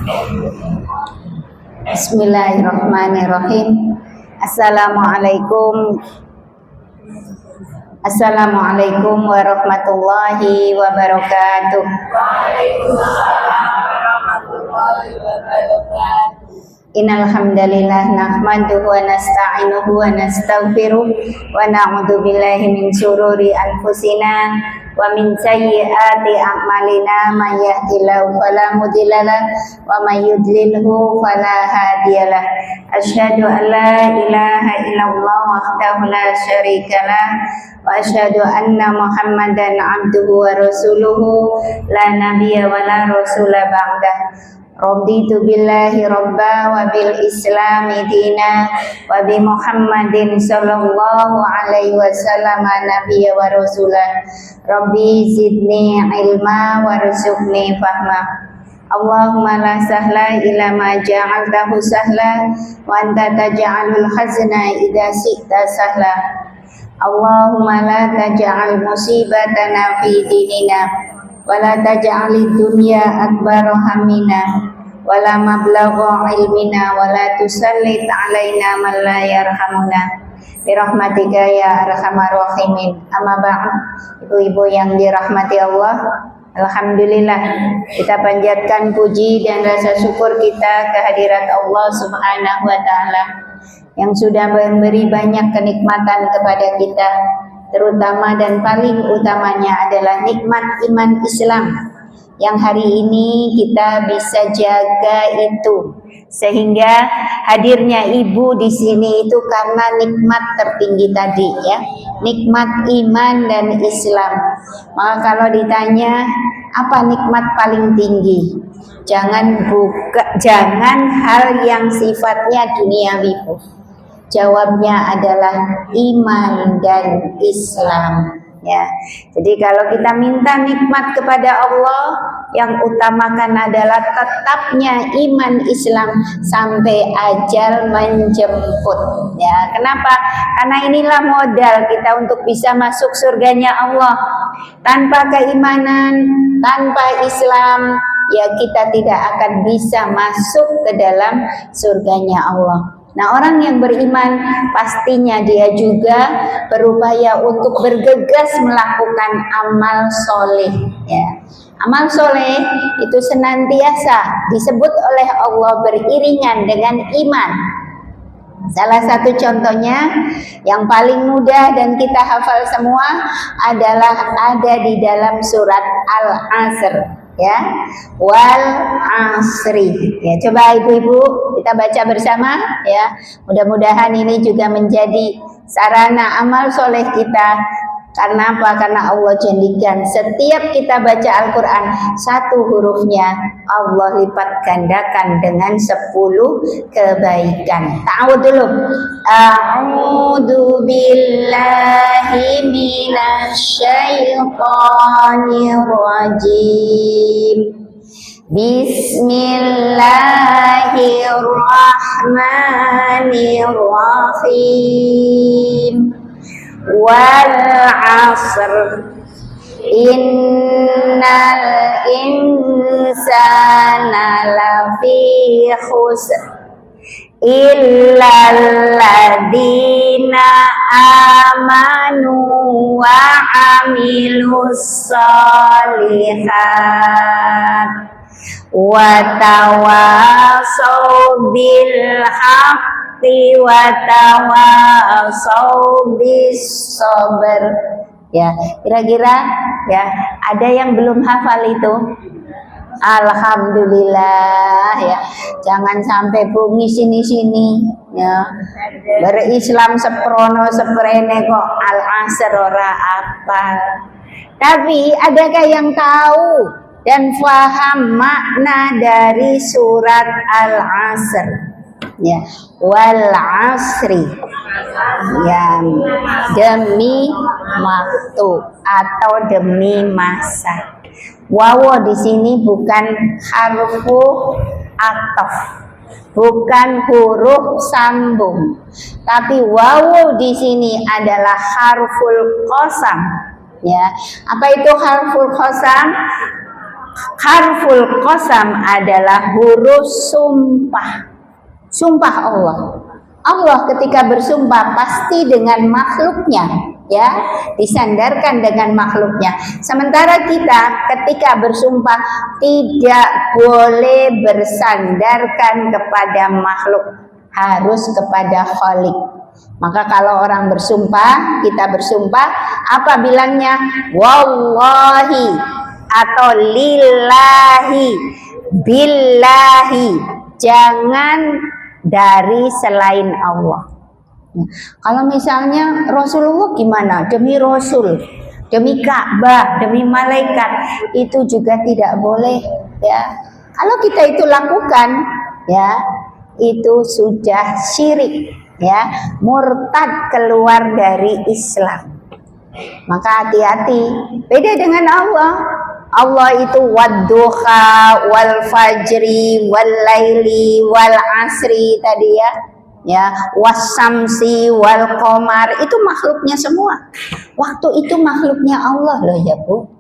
Bismillahirrahmanirrahim. Assalamualaikum warahmatullahi wabarakatuh. Innal hamdalillah nahmaduhu wa nasta'inuhu wa nastaghfiruh wa na'udzu billahi min syururi anfusina wa min sayyiati a'malina may yahdihillahu fala mudhillalah wa may yudlilhu fala hadiyalah. Asyhadu an la ilaha illallah wahdahu la syarikalah wa asyhadu anna Muhammadan abduhu wa rasuluhu la nabiyya wa la rasula ba'dah. Raditu billahi robba wa bil islami dina wa bi Muhammadin sallallahu alaihi wasallam nabiyya wa rasulah. Rabbi zidni ilma warzuqni fahma. Allahumma la sahla illa ma ja'altahu sahla wa anta taj'alul hazna idza syi'ta sahla. Allahumma la taj'al musibatana fi dinina wala taj'alid dunya akbar hammina wala mablagha ilmina wala tusallit alaina man la yarhamuna birahmatika ya arhamar rahimin. Amma ba'd, ibu-ibu yang dirahmati Allah, alhamdulillah kita panjatkan puji dan rasa syukur kita kehadirat Allah Subhanahu wa taala yang sudah memberi banyak kenikmatan kepada kita, terutama dan paling utamanya adalah nikmat iman Islam yang hari ini kita bisa jaga itu, sehingga hadirnya ibu di sini itu karena nikmat tertinggi tadi ya, nikmat iman dan Islam. Maka kalau ditanya apa nikmat paling tinggi, jangan hal yang sifatnya duniawi. Jawabnya adalah iman dan Islam ya. Jadi kalau kita minta nikmat kepada Allah, yang utamakan adalah tetapnya iman Islam sampai ajal menjemput ya. Kenapa? Karena inilah modal kita untuk bisa masuk surganya Allah. Tanpa keimanan, tanpa Islam ya kita tidak akan bisa masuk ke dalam surganya Allah. Nah, orang yang beriman pastinya dia juga berupaya untuk bergegas melakukan amal soleh ya. Amal soleh itu senantiasa disebut oleh Allah beriringan dengan iman. Salah satu contohnya yang paling mudah dan kita hafal semua adalah ada di dalam surat Al-Asr ya, wal asri ya. Coba ibu-ibu kita baca bersama ya, mudah-mudahan ini juga menjadi sarana amal soleh kita. Karena apa? Karena Allah jadikan setiap kita baca Al-Quran satu hurufnya Allah lipat gandakan dengan 10 kebaikan. Ta'awud dulu. A'udzu billahi minasy syaithanir rajim. Bismillahirrahmanirrahim. Wal asr innal insana lafi khusr illal ladina amanu wa amilus solihat wa tawasaw bil haqqi wa tawasaw bis sabr ya. Kira-kira ya ada yang belum hafal itu? Alhamdulillah ya. Jangan sampai bunyi sini-sini ya. Berislam seprono seprene kok Al-Asr ora apal. Tapi adakah yang tahu dan faham makna dari surat Al-Asr ya? Wal asri yang demi waktu atau demi masa. Wawo di sini bukan harfu ataf, bukan huruf sambung, tapi wawu di sini adalah harful qasam ya. Apa itu harful qasam? Harful qasam adalah huruf sumpah. Sumpah Allah. Allah ketika bersumpah pasti dengan makhluknya, ya, disandarkan dengan makhluknya. Sementara kita ketika bersumpah tidak boleh bersandarkan kepada makhluk, harus kepada Khalik. Maka kalau orang bersumpah, kita bersumpah, apa bilangnya? Wallahi atau lillahi, billahi. Jangan dari selain Allah. Kalau misalnya Rasulullah gimana? Demi Rasul, demi Ka'bah, demi malaikat, itu juga tidak boleh, ya. Kalau kita itu lakukan, ya, itu sudah syirik, ya, murtad, keluar dari Islam. Maka hati-hati. Beda dengan Allah. Allah itu wadduha wal fajri wal laili wal asri tadi, ya, wasamsi wal qamar, itu makhluknya semua. Waktu itu makhluknya Allah loh ya Bu.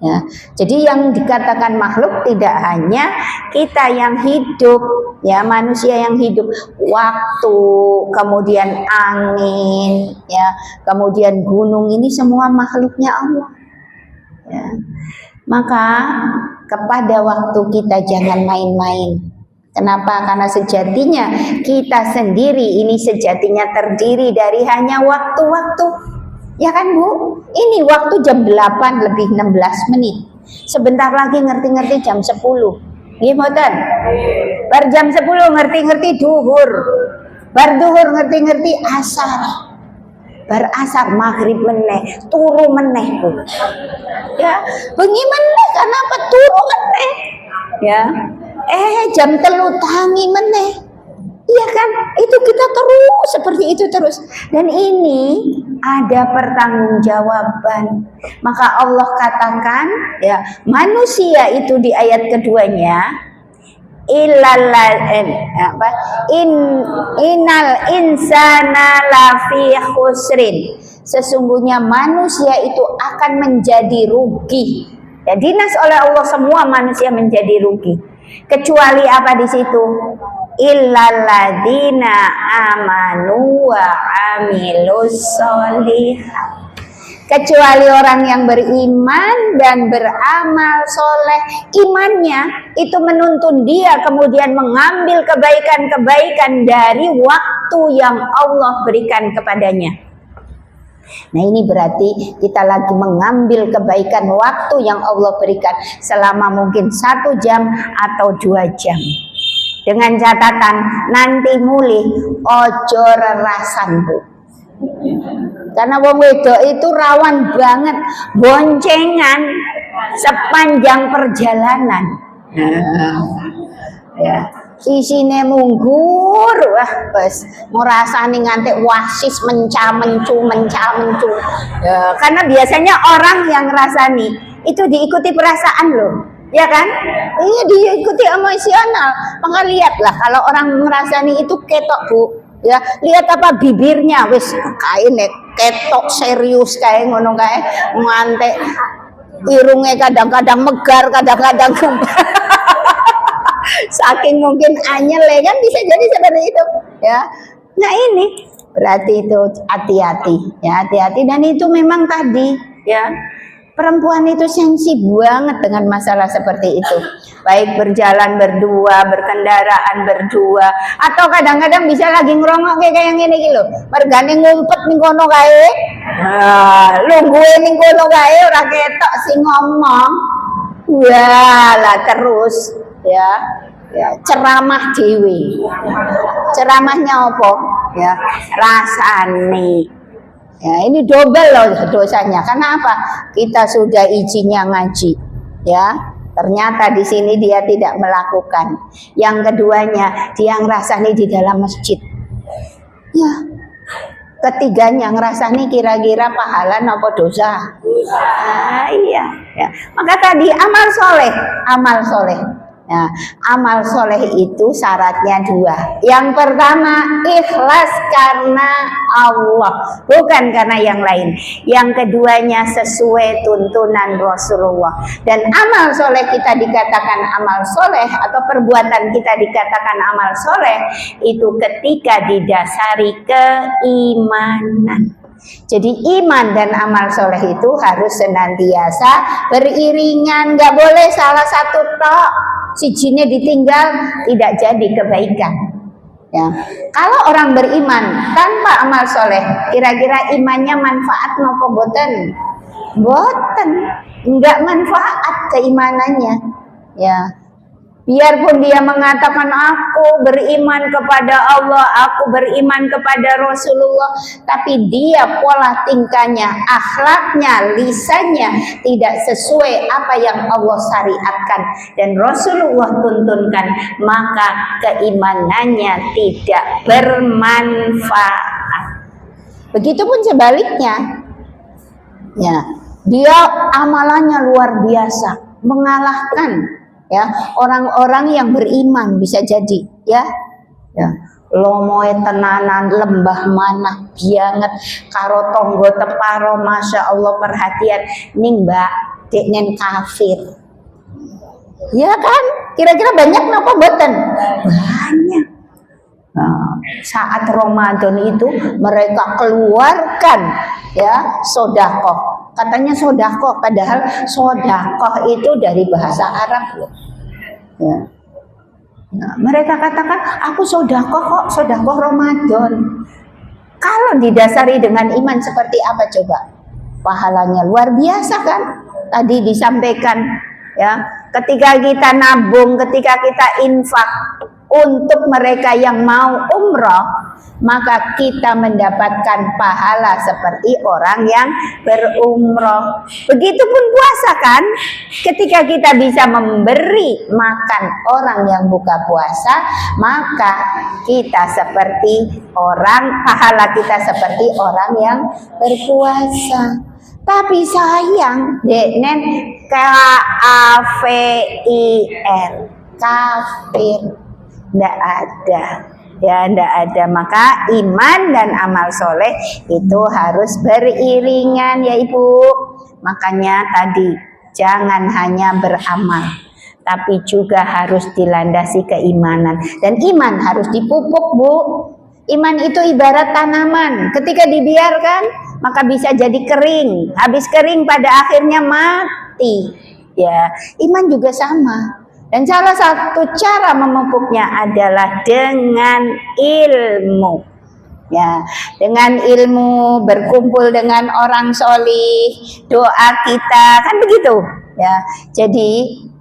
Ya, jadi yang dikatakan makhluk tidak hanya kita yang hidup, ya, manusia yang hidup, waktu, kemudian angin, ya, kemudian gunung, ini semua makhluknya Allah. Ya. Maka kepada waktu kita jangan main-main. Kenapa? Karena sejatinya kita sendiri ini sejatinya terdiri dari hanya waktu-waktu. Ya kan Bu? Ini waktu jam 8 lebih 16 menit. Sebentar lagi ngerti-ngerti jam 10. Nggih mboten? Bar jam 10 ngerti-ngerti duhur. Bar duhur ngerti-ngerti asar. Bar asar maghrib meneh, turu meneh Bu. Ya, bengi meneh karena apa? Turu meneh. Ya. Jam 3 tangi meneh. Iya kan? Itu kita terus seperti itu terus. Dan ini ada pertanggungjawaban. Maka Allah katakan, ya, manusia itu di ayat keduanya, innal insana lafi khusrin. Sesungguhnya manusia itu akan menjadi rugi. Ya, dinas oleh Allah semua manusia menjadi rugi. Kecuali apa di situ? Illalladzina amanu wa amilus solihat. Kecuali orang yang beriman dan beramal soleh. Imannya itu menuntun dia kemudian mengambil kebaikan-kebaikan dari waktu yang Allah berikan kepadanya. Nah, ini berarti kita lagi mengambil kebaikan waktu yang Allah berikan selama mungkin 1 jam atau 2 jam. Dengan catatan nanti mulih ojo rerasan Bu. Karena wong wedok itu rawan banget boncengan sepanjang perjalanan. Ya, isine munggur, wah bes ngrasani nganti wasis menca-mencu. Ya, karena biasanya orang yang ngrasani itu diikuti perasaan loh. Ya kan? Iya, diikuti emosional. Maka lihatlah kalau orang ngrasani itu ketok Bu. Ya, lihat apa bibirnya wis kae ketok serius kae ngono kae, ngantek irunge kadang-kadang megar, kadang-kadang saking mungkin anyel kan bisa jadi seperti itu, ya. Nah, ini berarti itu hati-hati, ya, hati-hati. Dan itu memang tadi, ya, perempuan itu sensi banget dengan masalah seperti itu. Baik berjalan berdua, berkendaraan berdua, atau kadang-kadang bisa lagi ngerongok kayak yang ini gitu. Mergane ngumpet ning kono kae. Lungguhe ning kono kae ora ketok sing ngomong. Walah terus, ya. Ya, ceramah dewi. Ceramahnya apa? Ya, rasane. Ya, ini double loh dosanya. Karena apa? Kita sudah izinnya ngaji, ya. Ternyata di sini dia tidak melakukan. Yang keduanya, dia ngerasani di dalam masjid. Ya. Ketiganya ngerasani kira-kira pahala apa dosa? Iya. Ya. Maka tadi amal soleh. Nah, amal soleh itu syaratnya dua. Yang pertama, ikhlas karena Allah, bukan karena yang lain. Yang keduanya sesuai tuntunan Rasulullah. Dan amal soleh kita dikatakan amal soleh, atau perbuatan kita dikatakan amal soleh, itu ketika didasari keimanan. Jadi iman dan amal soleh itu harus senantiasa beriringan, nggak boleh salah satu tok, sijinya ditinggal, tidak jadi kebaikan. Ya, kalau orang beriman tanpa amal soleh, kira-kira imannya manfaat nopo boten? Boten, nggak manfaat keimanannya. Ya. Biarpun dia mengatakan aku beriman kepada Allah, aku beriman kepada Rasulullah, tapi dia pola tingkahnya, akhlaknya, lisannya tidak sesuai apa yang Allah syariatkan dan Rasulullah tuntunkan, maka keimanannya tidak bermanfaat. Begitupun sebaliknya, ya, dia amalannya luar biasa, mengalahkan ya orang-orang yang beriman, bisa jadi ya lomoe tenanan lembah mana banget karo tonggo teparo, masya Allah perhatian ning mbak deknen kafir, ya kan? Kira-kira banyak napa boten? Banyak. Nah, saat Ramadan itu mereka keluarkan ya sodakoh. Katanya sodakoh, padahal sodakoh itu dari bahasa Arab loh. Ya. Nah, mereka katakan aku sodakoh kok, sodakoh Ramadan. Kalau didasari dengan iman seperti apa coba? Pahalanya luar biasa kan? Tadi disampaikan ya, ketika kita nabung, ketika kita infak untuk mereka yang mau umroh, maka kita mendapatkan pahala seperti orang yang berumroh. Begitupun puasa kan, ketika kita bisa memberi makan orang yang buka puasa, maka kita seperti orang, pahala kita seperti orang yang berpuasa. Tapi sayang, deknen KAFIR, kafir, ndak ada. Ya, ndak ada. Maka iman dan amal soleh itu harus beriringan ya Ibu. Makanya tadi jangan hanya beramal, tapi juga harus dilandasi keimanan. Dan iman harus dipupuk, Bu. Iman itu ibarat tanaman, ketika dibiarkan maka bisa jadi kering, habis kering pada akhirnya mati. Ya, iman juga sama. Dan salah satu cara memupuknya adalah dengan ilmu. Ya, dengan ilmu, berkumpul dengan orang solih, doa kita, kan begitu. Ya, jadi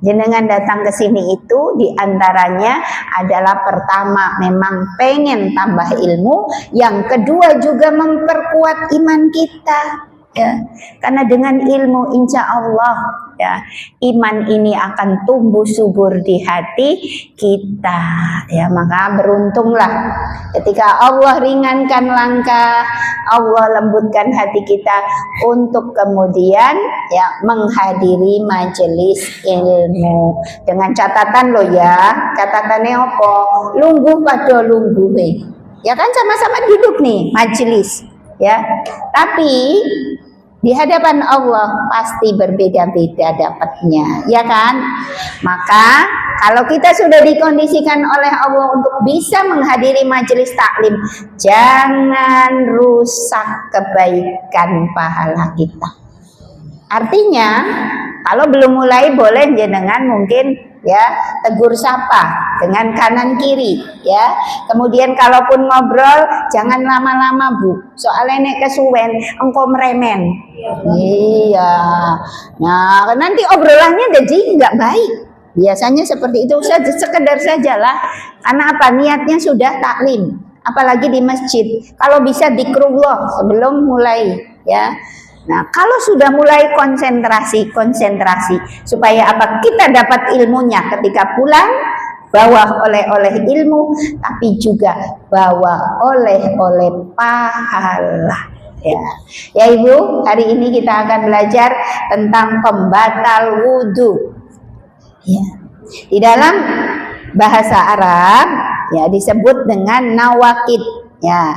jenengan datang ke sini itu diantaranya adalah pertama memang pengen tambah ilmu, yang kedua juga memperkuat iman kita. Ya, karena dengan ilmu insya Allah ya iman ini akan tumbuh subur di hati kita. Ya, maka beruntunglah ketika Allah ringankan langkah, Allah lembutkan hati kita untuk kemudian ya menghadiri majelis ilmu. Dengan catatan loh ya, catatannya apa? Lungguh pada lungguh. Ya kan, sama-sama duduk nih majelis ya, tapi di hadapan Allah pasti berbeda-beda dapatnya, ya kan? Maka kalau kita sudah dikondisikan oleh Allah untuk bisa menghadiri majelis taklim, jangan rusak kebaikan pahala kita. Artinya, kalau belum mulai boleh jenengan mungkin ya tegur sapa dengan kanan kiri ya. Kemudian kalaupun ngobrol jangan lama-lama Bu, soalnya nek kesuwen engkau meremen. Iya. Nah, nanti obrolannya jadi nggak baik. Biasanya seperti itu saja, sekedar sajalah. Karena apa? Niatnya sudah taklim, apalagi di masjid. Kalau bisa zikrullah sebelum mulai ya. Nah, kalau sudah mulai konsentrasi supaya apa? Kita dapat ilmunya ketika pulang, bawa oleh ilmu, tapi juga bawa oleh pahala. Ya Ibu, hari ini kita akan belajar tentang pembatal wudhu. Ya. Di dalam bahasa Arab ya disebut dengan nawakid ya,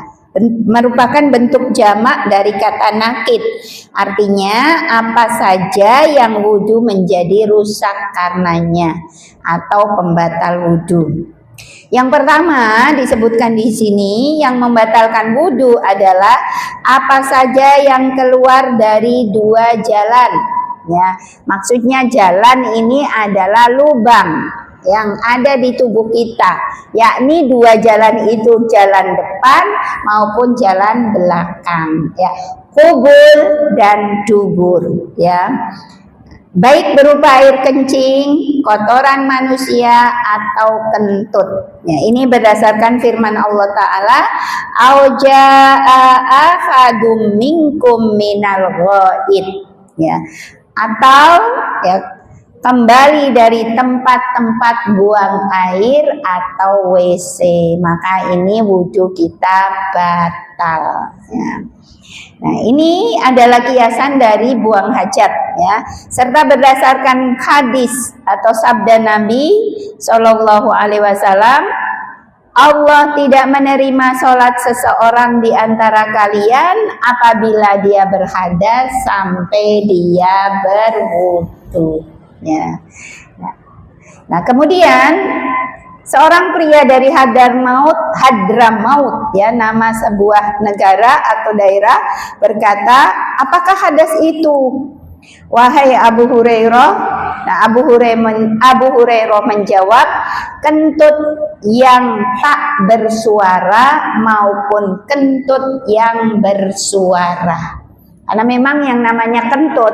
merupakan bentuk jamak dari kata nakid. Artinya apa saja yang wudu menjadi rusak karenanya atau pembatal wudu. Yang pertama disebutkan di sini yang membatalkan wudu adalah apa saja yang keluar dari dua jalan. Ya, maksudnya jalan ini adalah lubang yang ada di tubuh kita, yakni dua jalan itu, jalan depan maupun jalan belakang, ya, kubul dan dubur, ya, baik berupa air kencing, kotoran manusia atau kentut. Ya, ini berdasarkan firman Allah Ta'ala, "Auja'a ahadum minkum minal ghaid." Ya, atau ya kembali dari tempat-tempat buang air atau WC, maka ini wudhu kita batal. Ya. Nah, ini adalah kiasan dari buang hajat, ya, serta berdasarkan hadis atau sabda Nabi Shallallahu Alaihi Wasallam, Allah tidak menerima sholat seseorang di antara kalian apabila dia berhadas sampai dia berwudu. Ya. Nah, kemudian seorang pria dari Hadramaut, ya, nama sebuah negara atau daerah, berkata, apakah hadas itu, wahai Abu Hurairah? Nah, Abu Hurairah menjawab, kentut yang tak bersuara maupun kentut yang bersuara. Karena memang yang namanya kentut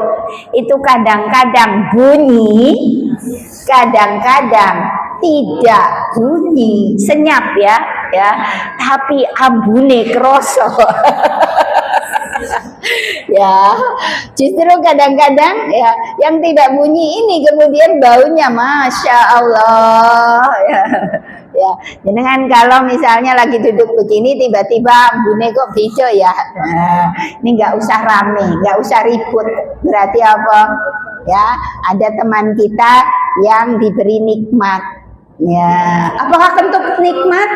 itu kadang-kadang bunyi, kadang-kadang tidak bunyi, senyap ya, tapi ambune kroso. Ya, justru kadang-kadang ya yang tidak bunyi ini kemudian baunya masya Allah, ya, jenengan kalau misalnya lagi duduk begini tiba-tiba bune kok beda ya, nah, ini nggak usah rame, nggak usah ribut, berarti apa? Ya, ada teman kita yang diberi nikmat. Ya, apakah kentut nikmat?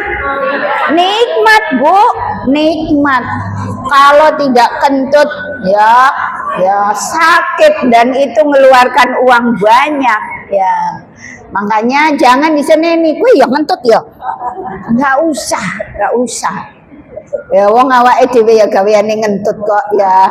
Nikmat, Bu, nikmat. Kalau tidak kentut, ya sakit dan itu mengeluarkan uang banyak, ya. Makanya jangan diseneni, kuwi ya kentut ya. Enggak usah. Ya wong awake dhewe ya gaweane ngentut kok, ya.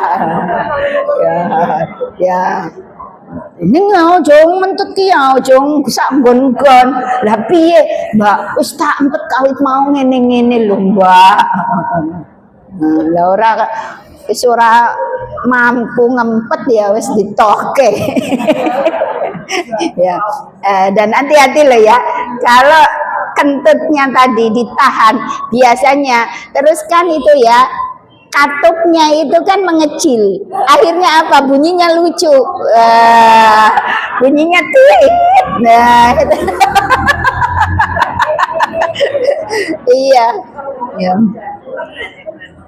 Ini ojo mentut ki ya, ojo sak nggon-nggon. Lah piye, Mbak? Wis tak empet kawit mau ngene-ngene lho, Mbak. Lah ora mampu ngempet ya wis ditoke. Ya. Dan hati-hati loh ya. Kalau kentutnya tadi ditahan, biasanya terus kan itu ya, katupnya itu kan mengecil, akhirnya apa, bunyinya lucu, bunyinya tit, nah gitu. Iya,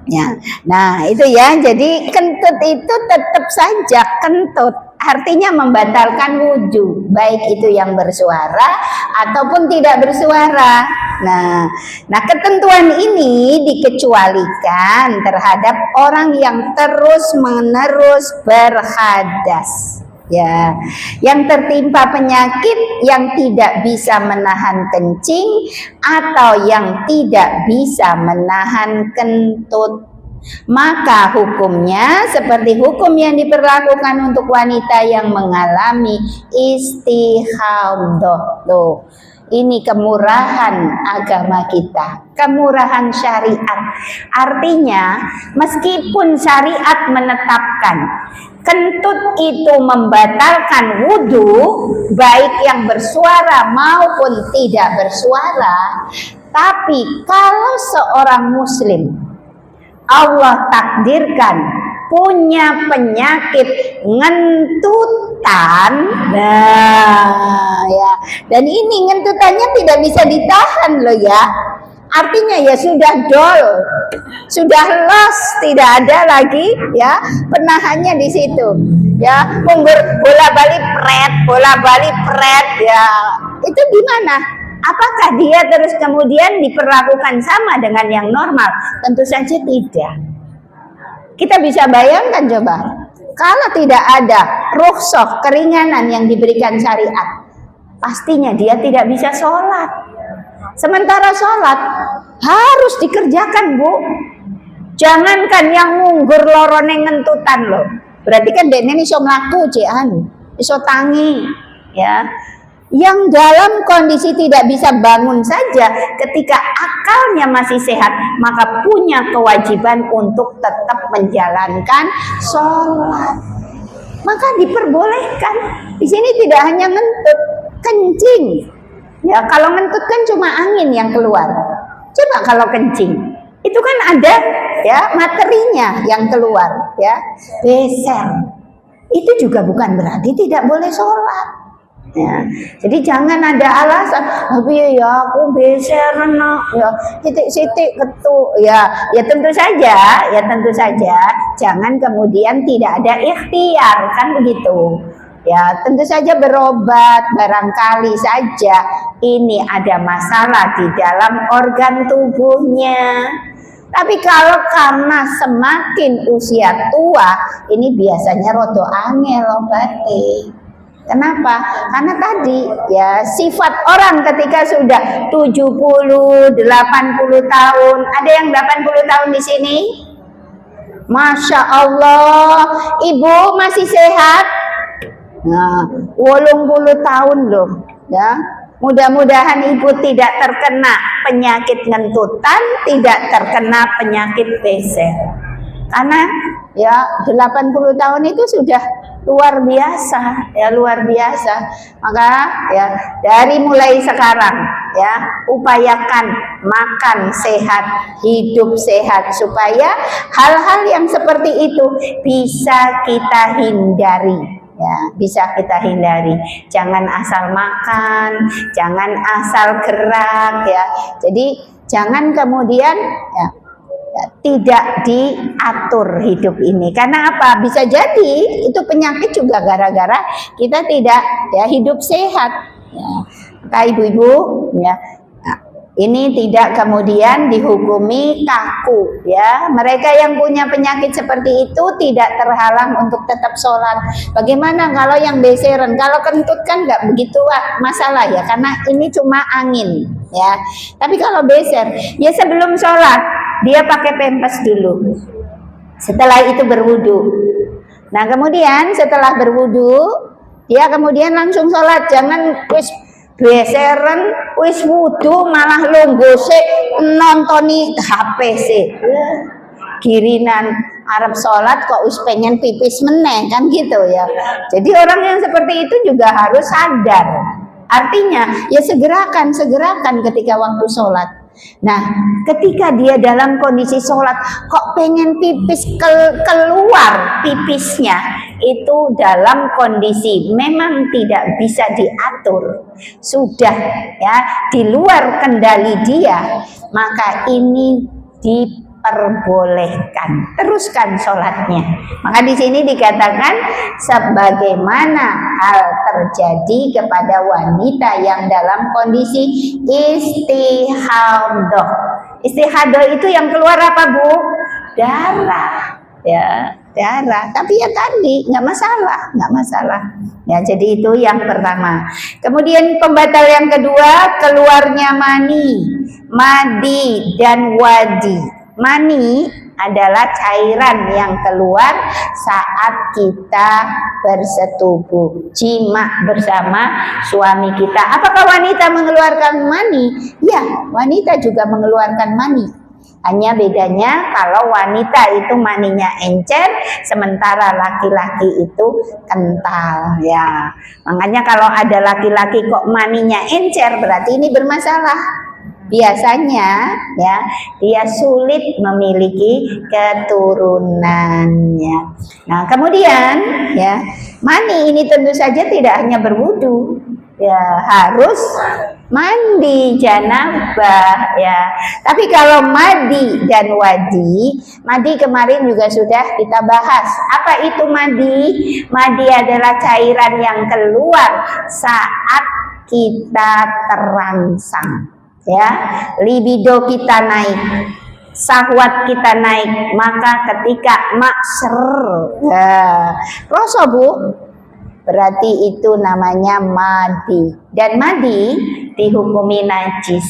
ya, nah itu ya, jadi kentut itu tetap saja kentut, artinya membatalkan wudhu, baik itu yang bersuara ataupun tidak bersuara. Nah, ketentuan ini dikecualikan terhadap orang yang terus-menerus berhadas, ya, yang tertimpa penyakit yang tidak bisa menahan kencing atau yang tidak bisa menahan kentut. Maka hukumnya seperti hukum yang diperlakukan untuk wanita yang mengalami istihadah. Loh, ini kemurahan agama kita, kemurahan syariat. Artinya meskipun syariat menetapkan kentut itu membatalkan wudhu, baik yang bersuara maupun tidak bersuara, tapi kalau seorang muslim Allah takdirkan punya penyakit ngentutan, nah ya, dan ini ngentutannya tidak bisa ditahan loh ya, artinya ya sudah dol, sudah los, tidak ada lagi ya penahannya di situ. Ya, munggur bola balik pret ya. Itu gimana? Apakah dia terus kemudian diperlakukan sama dengan yang normal? Tentu saja tidak. Kita bisa bayangkan coba, kalau tidak ada rukhsah, keringanan yang diberikan syariat, pastinya dia tidak bisa sholat. Sementara sholat harus dikerjakan, Bu. Jangankan yang ngunggur lorone ngentutan loh. Berarti kan dene iso mlaku cekan, iso tangi, ya. Yang dalam kondisi tidak bisa bangun saja, ketika akalnya masih sehat, maka punya kewajiban untuk tetap menjalankan sholat. Maka diperbolehkan. Di sini tidak hanya ngentut, kencing. Ya, kalau ngentut kan cuma angin yang keluar. Coba kalau kencing, itu kan ada ya materinya yang keluar, ya, beser. Itu juga bukan berarti tidak boleh sholat. Ya, jadi jangan ada alasan, tapi ya aku beser nak, ya sitik ketu, ya tentu saja, jangan kemudian tidak ada ikhtiar, kan begitu. Ya tentu saja berobat, barangkali saja ini ada masalah di dalam organ tubuhnya. Tapi kalau karena semakin usia tua, ini biasanya rodo angel obati. Kenapa? Karena tadi ya sifat orang ketika sudah 70, 80 tahun. Ada yang 80 tahun di sini? Masya Allah, Ibu masih sehat? Nah, 80 tahun loh, ya. Mudah-mudahan Ibu tidak terkena penyakit ngentutan, tidak terkena penyakit beser. Karena ya 80 tahun itu sudah luar biasa, ya luar biasa. Maka ya dari mulai sekarang ya upayakan makan sehat, hidup sehat, supaya hal-hal yang seperti itu bisa kita hindari. Ya, bisa kita hindari. Jangan asal makan, jangan asal gerak, ya. Jadi jangan kemudian ya tidak diatur hidup ini. Karena apa? Bisa jadi itu penyakit juga gara-gara kita tidak ya hidup sehat. Ya. Maka ibu-ibu ya, ini tidak kemudian dihukumi kaku, ya. Mereka yang punya penyakit seperti itu tidak terhalang untuk tetap sholat. Bagaimana kalau yang beseran? Kalau kentut kan nggak begitu masalah ya, karena ini cuma angin, ya. Tapi kalau beser, ya sebelum sholat dia pakai pempes dulu. Setelah itu berwudu. Nah kemudian setelah berwudu, dia kemudian langsung sholat. Jangan wis beseran, wis wudu malah longgose nontoni HP sih. Kirinan Arab sholat kok wis pengen pipis meneh, kan gitu ya. Jadi orang yang seperti itu juga harus sadar. Artinya ya segerakan ketika waktu sholat. Nah ketika dia dalam kondisi sholat kok pengen pipis keluar pipisnya, itu dalam kondisi memang tidak bisa diatur, sudah ya di luar kendali dia, maka ini diperbolehkan, teruskan sholatnya. Maka di sini dikatakan sebagaimana hal terjadi kepada wanita yang dalam kondisi istihadah. Istihadah itu yang keluar apa, Bu? Darah, ya darah. Tapi ya tadi nggak masalah. Ya jadi itu yang pertama. Kemudian pembatal yang kedua, keluarnya madi dan wadi. Mani adalah cairan yang keluar saat kita bersetubuh, jima bersama suami kita. Apakah wanita mengeluarkan mani? Ya, wanita juga mengeluarkan mani. Hanya bedanya kalau wanita itu maninya encer, sementara laki-laki itu kental, ya. Makanya kalau ada laki-laki kok maninya encer, berarti ini bermasalah. Biasanya ya dia sulit memiliki keturunannya. Nah kemudian ya mani ini tentu saja tidak hanya berwudu, ya harus mandi janabah ya. Tapi kalau madi dan wadi, madi kemarin juga sudah kita bahas. Apa itu madi? Madi adalah cairan yang keluar saat kita terangsang ya, libido kita naik, syahwat kita naik, maka ketika maksar ya, rasa bu, berarti itu namanya madi. Dan madi dihukumi najis.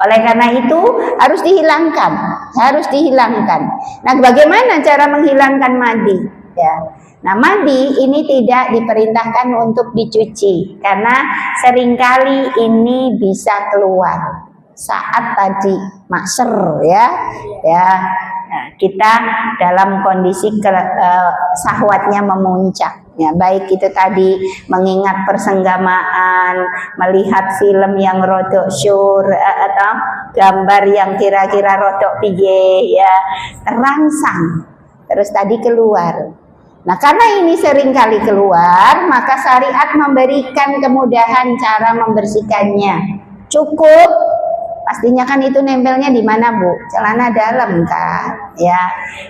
Oleh karena itu harus dihilangkan, harus dihilangkan. Nah, bagaimana cara menghilangkan madi? Ya. Nah, madi ini tidak diperintahkan untuk dicuci karena seringkali ini bisa keluar saat tadi maksar ya. Ya. Nah, kita dalam kondisi syahwatnya memuncak. Ya, baik itu tadi mengingat persenggamaan, melihat film yang rodok syur atau gambar yang kira-kira rodok piye ya, terangsang terus tadi keluar. Nah, karena ini sering kali keluar, maka syariat memberikan kemudahan cara membersihkannya. Cukup, pastinya kan itu nempelnya di mana bu? Celana dalam kan, ya.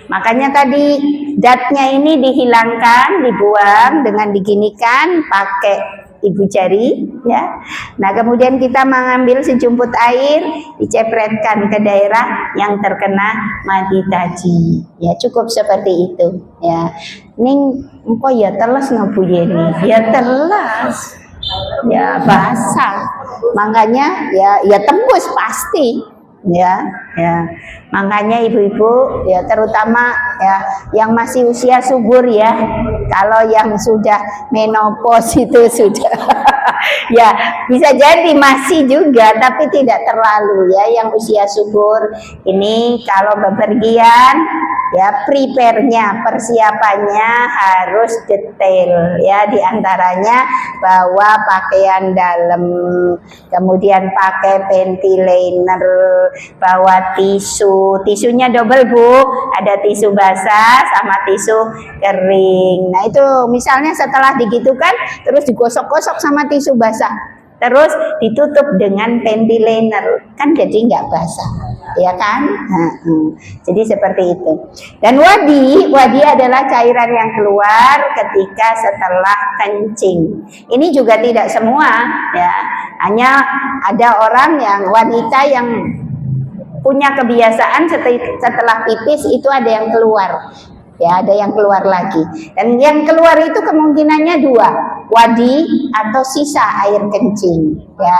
Makanya tadi datnya ini dihilangkan, dibuang dengan diginikan pakai ibu jari, ya. Nah, kemudian kita mengambil sejumput air, dicepretkan ke daerah yang terkena madi tadi. Ya, cukup seperti itu, ya. Ning, engko ya teles no Bu Yeni, ya teles. Ya basah, makanya ya tembus pasti ya. Makanya ibu-ibu ya, terutama ya yang masih usia subur ya, kalau yang sudah menopause itu sudah ya bisa jadi masih juga tapi tidak terlalu ya. Yang usia subur ini kalau bepergian ya, prepare-nya, persiapannya harus detail ya, diantaranya bawa pakaian dalam, kemudian pakai panty liner, bawa tisunya double bu, ada tisu basah sama tisu kering. Nah itu misalnya setelah digitukan terus digosok-gosok sama tisu basah, terus ditutup dengan panty liner, kan jadi nggak basah ya kan. Jadi seperti itu. Dan wadi adalah cairan yang keluar ketika setelah kencing. Ini juga tidak semua ya, hanya ada orang yang wanita yang punya kebiasaan setelah pipis itu ada yang keluar ya, ada yang keluar lagi. Dan yang keluar itu kemungkinannya dua, wadi atau sisa air kencing ya.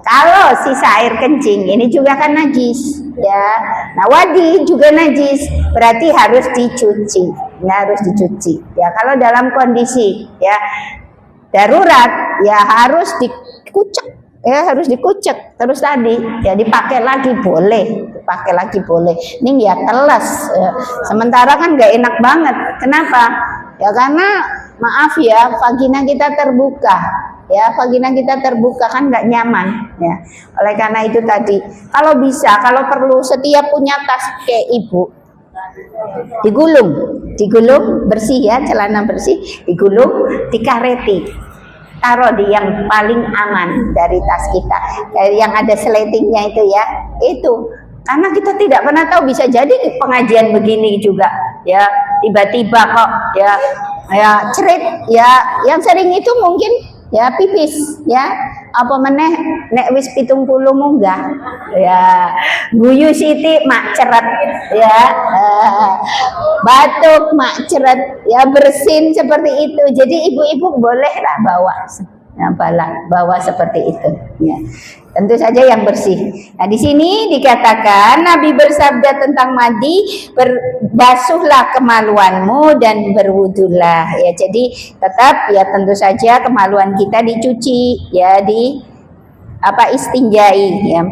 Kalau sisa air kencing ini juga kan najis ya. Nah, wadi juga najis, berarti harus dicuci ya, harus dicuci ya. Kalau dalam kondisi ya darurat ya harus dikucek ya, harus dikucek terus tadi ya, dipakai lagi boleh, dipakai lagi boleh. Ini ya teles ya. Sementara kan nggak enak banget. Kenapa? Ya karena maaf ya, vagina kita terbuka ya, vagina kita terbuka kan nggak nyaman ya. Oleh karena itu tadi kalau bisa, kalau perlu setiap punya tas kayak ibu, digulung bersih ya, celana bersih digulung, dikareti, taruh di yang paling aman dari tas kita, dari yang ada sletingnya itu ya, itu karena kita tidak pernah tahu, bisa jadi pengajian begini juga ya, tiba-tiba kok ya cerit ya, yang sering itu mungkin ya pipis ya, apa meneh nek wis 70 munggah ya, guyu siti mak ceret ya, batuk mak ceret ya, bersin seperti itu. Jadi ibu-ibu bolehlah bawa ya, bawa seperti itu ya. Tentu saja yang bersih. Nah, di sini dikatakan Nabi bersabda tentang madi, berbasuhlah kemaluanmu dan berwudulah ya. Jadi tetap ya, tentu saja kemaluan kita dicuci ya, di istinjai ya.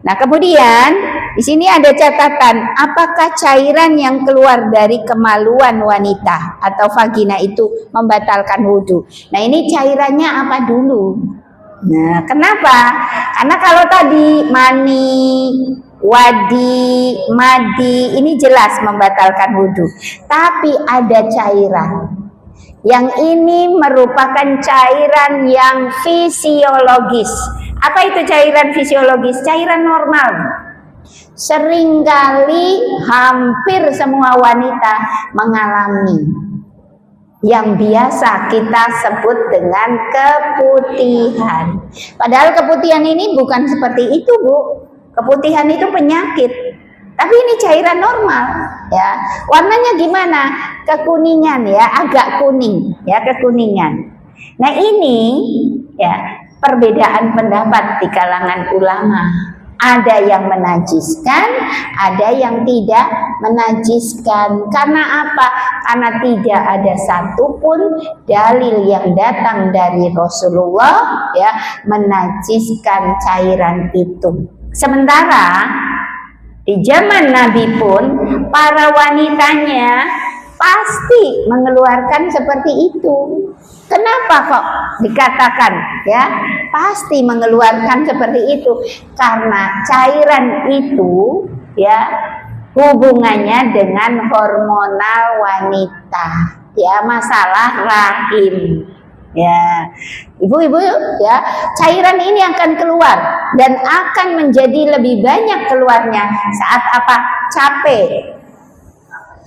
Nah, kemudian di sini ada catatan, apakah cairan yang keluar dari kemaluan wanita atau vagina itu membatalkan wudhu? Nah, ini cairannya apa dulu? Nah, kenapa? Karena kalau tadi mani, wadi, madi ini jelas membatalkan wudhu. Tapi ada cairan yang ini merupakan cairan yang fisiologis, Apa itu cairan fisiologis? Cairan normal. Seringkali hampir semua wanita mengalami yang biasa kita sebut dengan keputihan. Padahal keputihan ini bukan seperti itu, Bu. Keputihan itu penyakit. Tapi ini cairan normal, ya. Warnanya gimana? Kekuningan, ya, agak kuning, ya, kekuningan. Nah, ini ya perbedaan pendapat di kalangan ulama. Ada yang menajiskan, ada yang tidak menajiskan. Karena apa? Karena tidak ada satupun dalil yang datang dari Rasulullah ya menajiskan cairan itu. Sementara di zaman Nabi pun para wanitanya pasti mengeluarkan seperti itu. Kenapa kok dikatakan ya pasti mengeluarkan seperti itu? Karena cairan itu ya hubungannya dengan hormonal wanita, ya, masalah rahim. Ya, ibu-ibu ya, cairan ini akan keluar dan akan menjadi lebih banyak keluarnya saat apa? Capek.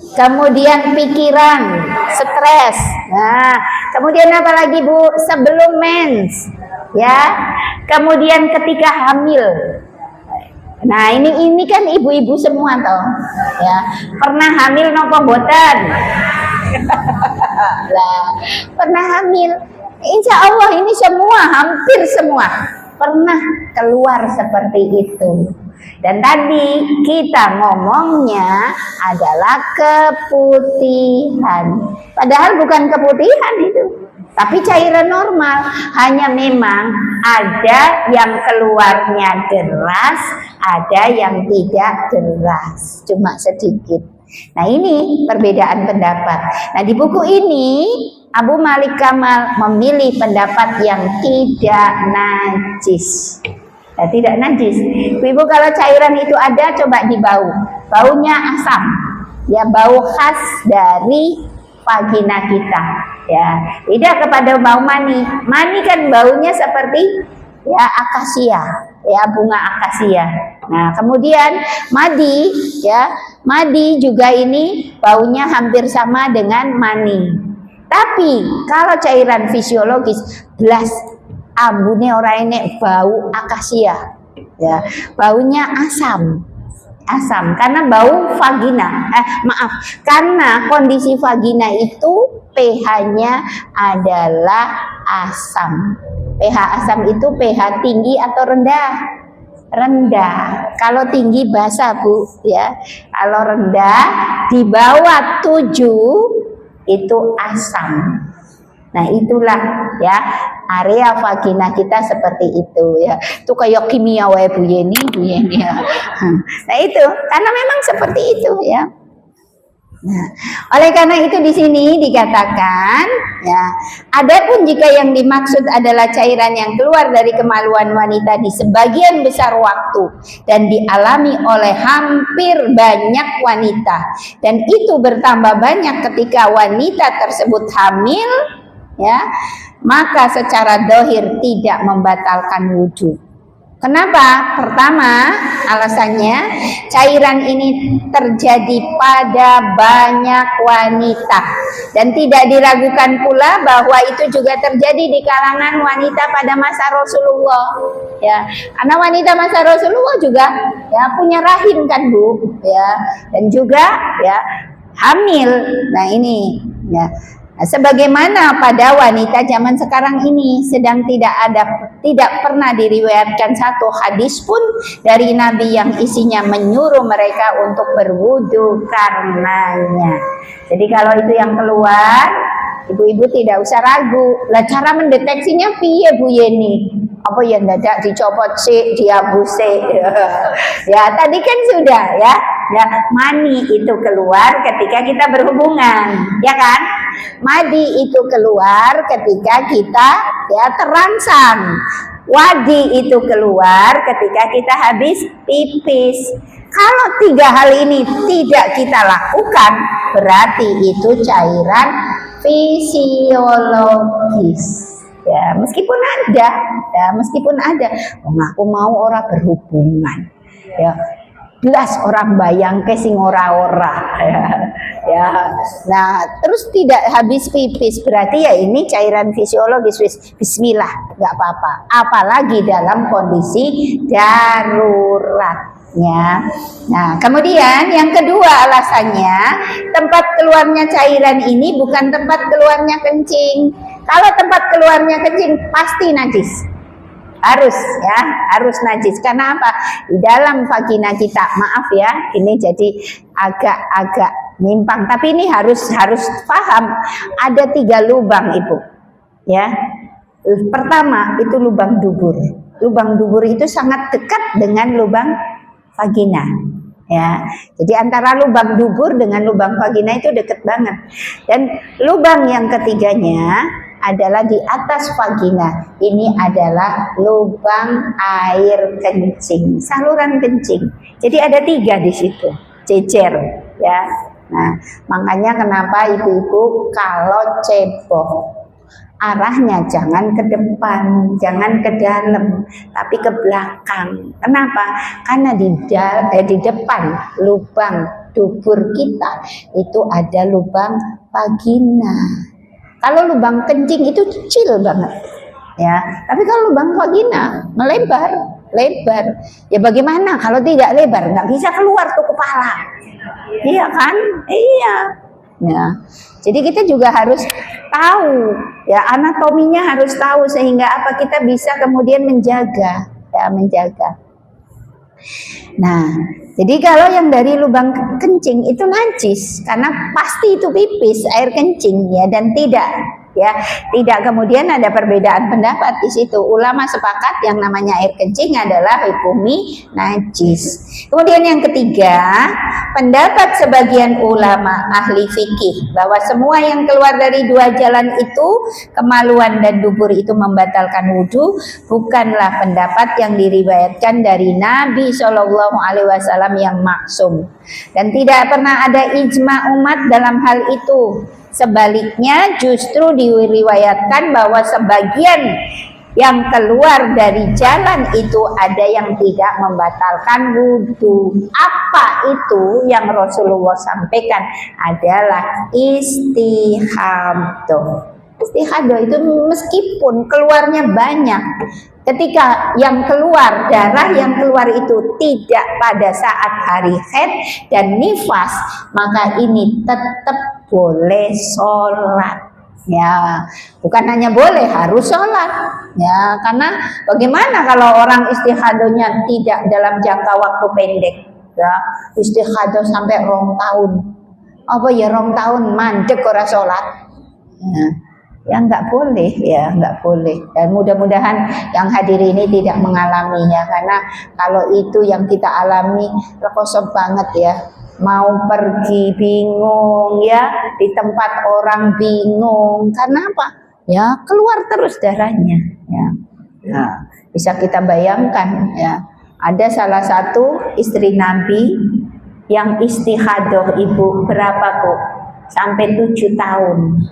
Kemudian pikiran, stres. Nah, kemudian apa lagi, Bu? Sebelum mens, ya. Kemudian ketika hamil. Nah, ini kan ibu-ibu semua toh, ya. Pernah hamil nopo boten? Lah, pernah hamil. Insya Allah ini semua, hampir semua pernah keluar seperti itu. Dan tadi kita ngomongnya adalah keputihan. Padahal bukan keputihan itu, tapi cairan normal. Hanya memang ada yang keluarnya deras, ada yang tidak deras, cuma sedikit. Nah, ini perbedaan pendapat. Nah, di buku ini Abu Malik Kamal memilih pendapat yang tidak najis. Ya, tidak najis. Ibu, kalau cairan itu ada, coba dibau. Baunya asam. Ya, bau khas dari vagina kita. Ya, tidak kepada bau mani. Mani kan baunya seperti ya akasia, ya, bunga akasia. Nah, kemudian madi, ya, madi juga ini baunya hampir sama dengan mani. Tapi kalau cairan fisiologis belas ambune ora enek bau akasia, ya, baunya asam karena bau vagina. Karena kondisi vagina itu pH-nya adalah asam. pH asam itu pH tinggi atau rendah? Rendah. Kalau tinggi basah, Bu, ya. Kalau rendah di bawah 7 itu asam. Nah, itulah ya area vagina kita seperti itu ya. Itu kayak kimia wae Bu Yeni ya. Nah, itu karena memang seperti itu ya. Nah, oleh karena itu di sini dikatakan ya, adapun jika yang dimaksud adalah cairan yang keluar dari kemaluan wanita di sebagian besar waktu dan dialami oleh hampir banyak wanita, dan itu bertambah banyak ketika wanita tersebut hamil, ya, maka secara dohir tidak membatalkan wudhu. Kenapa? Pertama, alasannya cairan ini terjadi pada banyak wanita dan tidak diragukan pula bahwa itu juga terjadi di kalangan wanita pada masa Rasulullah. Ya, karena wanita masa Rasulullah juga ya punya rahim kan, Bu, ya, dan juga ya hamil. Nah, ini ya. Nah, sebagaimana pada wanita zaman sekarang ini sedang tidak pernah diriwayatkan satu hadis pun dari Nabi yang isinya menyuruh mereka untuk berwudu karenanya. Jadi kalau itu yang keluar, ibu-ibu tidak usah ragu. Lah, cara mendeteksinya piye, Bu Yeni? Apa yang dadak dicopot sih, dihapus sih? Ya, tadi kan sudah ya. Ya, mani itu keluar ketika kita berhubungan, ya kan? Madi itu keluar ketika kita ya terangsang. Wadi itu keluar ketika kita habis pipis. Kalau 3 hal ini tidak kita lakukan, berarti itu cairan fisiologis. Ya, meskipun ada, aku mau ora berhubungan. Ya, belas orang bayang ke sing ora-ora. Ya. Nah, terus tidak habis pipis, berarti ya ini cairan fisiologis, bismillah, nggak apa-apa. Apalagi dalam kondisi darurat. Ya. Nah, kemudian yang kedua alasannya, tempat keluarnya cairan ini bukan tempat keluarnya kencing. Kalau tempat keluarnya kencing pasti najis. Harus najis. Karena apa? Di dalam vagina kita, maaf ya, ini jadi agak nyimpang, tapi ini harus paham, ada 3 lubang, Ibu. Ya. Pertama itu lubang dubur. Lubang dubur itu sangat dekat dengan lubang vagina, ya. Jadi antara lubang dubur dengan lubang vagina itu dekat banget. Dan lubang yang ketiganya adalah di atas vagina. Ini adalah lubang air kencing, saluran kencing. Jadi ada 3 di situ, cecer, ya. Nah, makanya kenapa ibu-ibu kalau cebok, arahnya jangan ke depan, jangan ke dalam, tapi ke belakang. Kenapa? Karena di depan lubang dubur kita itu ada lubang vagina. Kalau lubang kencing itu kecil banget, ya. Tapi kalau lubang vagina melebar. Ya bagaimana kalau tidak lebar? Nggak bisa keluar tuh kepala, iya kan? Iya. Ya, jadi kita juga harus tahu, ya, anatominya harus tahu sehingga apa kita bisa kemudian menjaga. Nah, jadi kalau yang dari lubang kencing itu najis karena pasti itu pipis, air kencing, ya, dan tidak kemudian ada perbedaan pendapat di situ. Ulama sepakat yang namanya air kencing adalah hukumi najis. Kemudian yang ketiga, pendapat sebagian ulama ahli fikih bahwa semua yang keluar dari 2 jalan itu, kemaluan dan dubur, itu membatalkan wudhu, bukanlah pendapat yang diriwayatkan dari Nabi Shallallahu Alaihi Wasallam yang maksum, dan tidak pernah ada ijma umat dalam hal itu. Sebaliknya justru diriwayatkan bahwa sebagian yang keluar dari jalan itu ada yang tidak membatalkan wudhu. Apa itu yang Rasulullah sampaikan? Adalah istihadah. Istihadah itu meskipun keluarnya banyak, ketika yang keluar, darah yang keluar itu tidak pada saat hari haid dan nifas, maka ini tetap boleh sholat. Ya, bukan hanya boleh, harus sholat. Ya, karena bagaimana kalau orang istihadahnya tidak dalam jangka waktu pendek? Ya, istihadah sampai 2 tahun. Apa ya 2 tahun mandek ora sholat? Ya nggak boleh. Dan mudah-mudahan yang hadir ini tidak mengalaminya, karena kalau itu yang kita alami, kosong banget ya. Mau pergi bingung, ya, di tempat orang bingung. Karena apa? Ya, keluar terus darahnya, ya. Nah, bisa kita bayangkan, ya. Ada salah satu istri Nabi yang istihadah, Ibu, berapa, Bu? Sampai 7 tahun.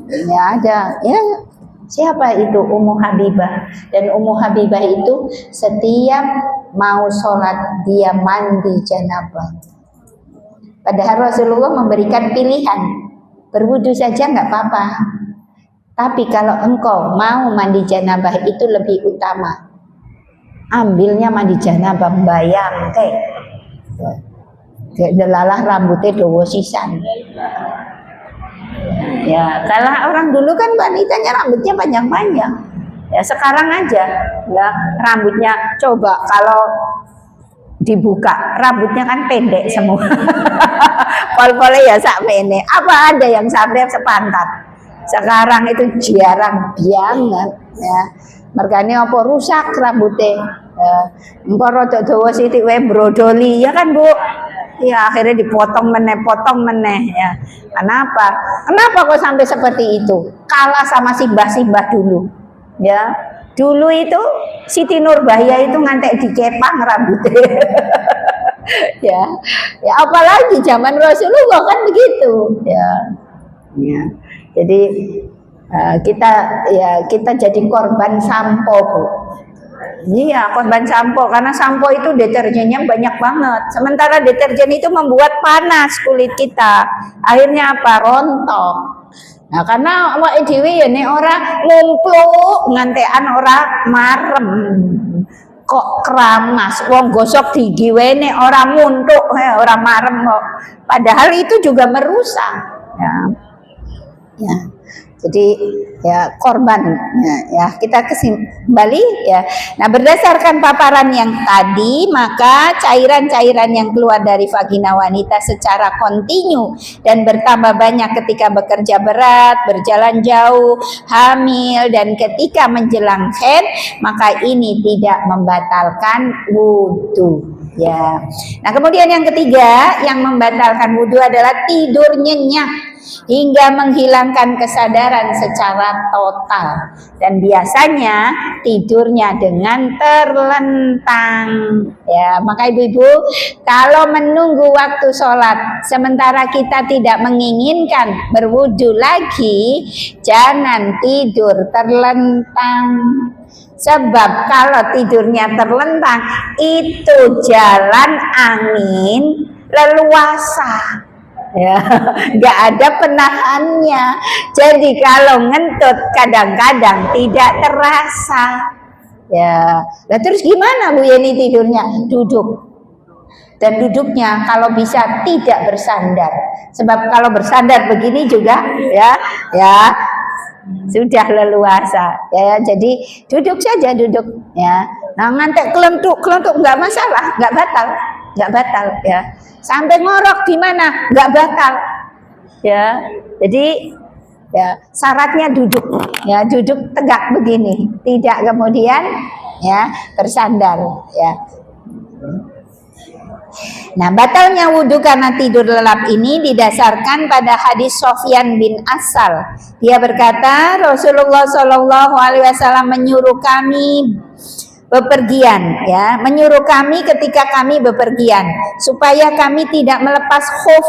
Ya ada, ya, siapa itu? Ummu Habibah. Dan Ummu Habibah itu setiap mau sholat dia mandi janabah. Padahal Rasulullah memberikan pilihan, berwudu saja nggak apa-apa, tapi kalau engkau mau mandi janabah itu lebih utama, ambilnya mandi janabah, bayang delalah rambutnya dawa sisan. Ya, kalau orang dulu kan wanitanya rambutnya panjang-panjang. Ya, sekarang aja, ya, rambutnya coba kalau dibuka, rambutnya kan pendek semua. Pol-polnya ya sak pendek. Apa ada yang sampai sepantat? Sekarang itu jarang banget, ya. Mergane apa rusak rambutnya. Engko rada dawa sithik wae brodoli, ya kan, Bu? Ya akhirnya dipotong meneh ya. Kenapa kok sampai seperti itu? Kalah sama simbah-simbah dulu. Ya. Dulu itu Siti Nurbaya itu ngantek dikepang rambutnya. Ya. Ya apalagi zaman Rasulullah kan begitu, ya. Ya. Jadi kita jadi korban sampo, Bu. Iya, korban sampo, karena sampo itu deterjennya banyak banget. Sementara deterjen itu membuat panas kulit kita. Akhirnya apa? Rontok. Nah, karena awake dhewe ya nek ora ngumpluk ngantekan ora marem. Kok keramas, wong gosok gigi wae nek ora muntuk, ora marem kok. Padahal itu juga merusak. Ya. Ya. Jadi ya korban ya kita kembali ya. Nah, berdasarkan paparan yang tadi, maka cairan-cairan yang keluar dari vagina wanita secara kontinu dan bertambah banyak ketika bekerja berat, berjalan jauh, hamil, dan ketika menjelang haid, maka ini tidak membatalkan wudhu. Ya. Nah, kemudian yang ketiga yang membatalkan wudhu adalah tidur nyenyak hingga menghilangkan kesadaran secara total, dan biasanya tidurnya dengan terlentang. Ya, maka ibu-ibu, kalau menunggu waktu sholat sementara kita tidak menginginkan berwudu lagi, jangan tidur terlentang. Sebab kalau tidurnya terlentang itu jalan angin leluasa. Ya, nggak ada penahannya. Jadi kalau ngentut kadang-kadang tidak terasa. Ya, nah terus gimana Bu Yeni tidurnya? Duduk. Dan duduknya kalau bisa tidak bersandar. Sebab kalau bersandar begini juga ya sudah leluasa. Ya, jadi duduk saja duduk. Ya, nah ngantek kelentuk nggak masalah, nggak batal ya. Sampai ngorok gimana? Nggak batal. Ya. Jadi ya syaratnya duduk. Ya, duduk tegak begini, tidak kemudian ya bersandar ya. Nah, batalnya wudhu karena tidur lelap ini didasarkan pada hadis Sofyan bin Asal. Dia berkata, Rasulullah Shallallahu Alaihi Wasallam menyuruh kami bepergian, ya, menyuruh kami ketika kami bepergian supaya kami tidak melepas khuf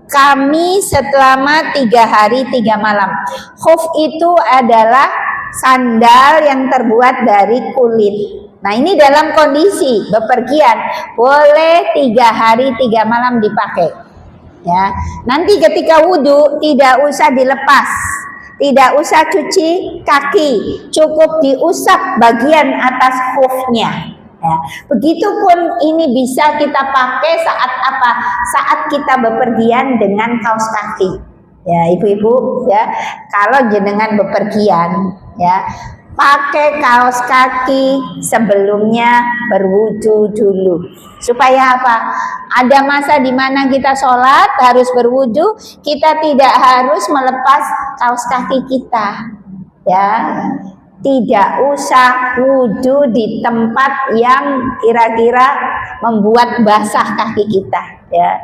kami selama 3 hari 3 malam. Khuf itu adalah sandal yang terbuat dari kulit. Nah, ini dalam kondisi bepergian boleh 3 hari 3 malam dipakai. Ya, nanti ketika wudhu tidak usah dilepas. Tidak usah cuci kaki, cukup diusap bagian atas khufnya. Ya. Begitupun ini bisa kita pakai saat apa? Saat kita bepergian dengan kaos kaki. Ya, ibu-ibu, ya, kalau jenengan bepergian, ya, pakai kaos kaki sebelumnya berwudu dulu. Supaya apa? Ada masa di mana kita sholat harus berwudu, kita tidak harus melepas kaos kaki kita. Ya, tidak usah wudu di tempat yang kira-kira membuat basah kaki kita. Ya,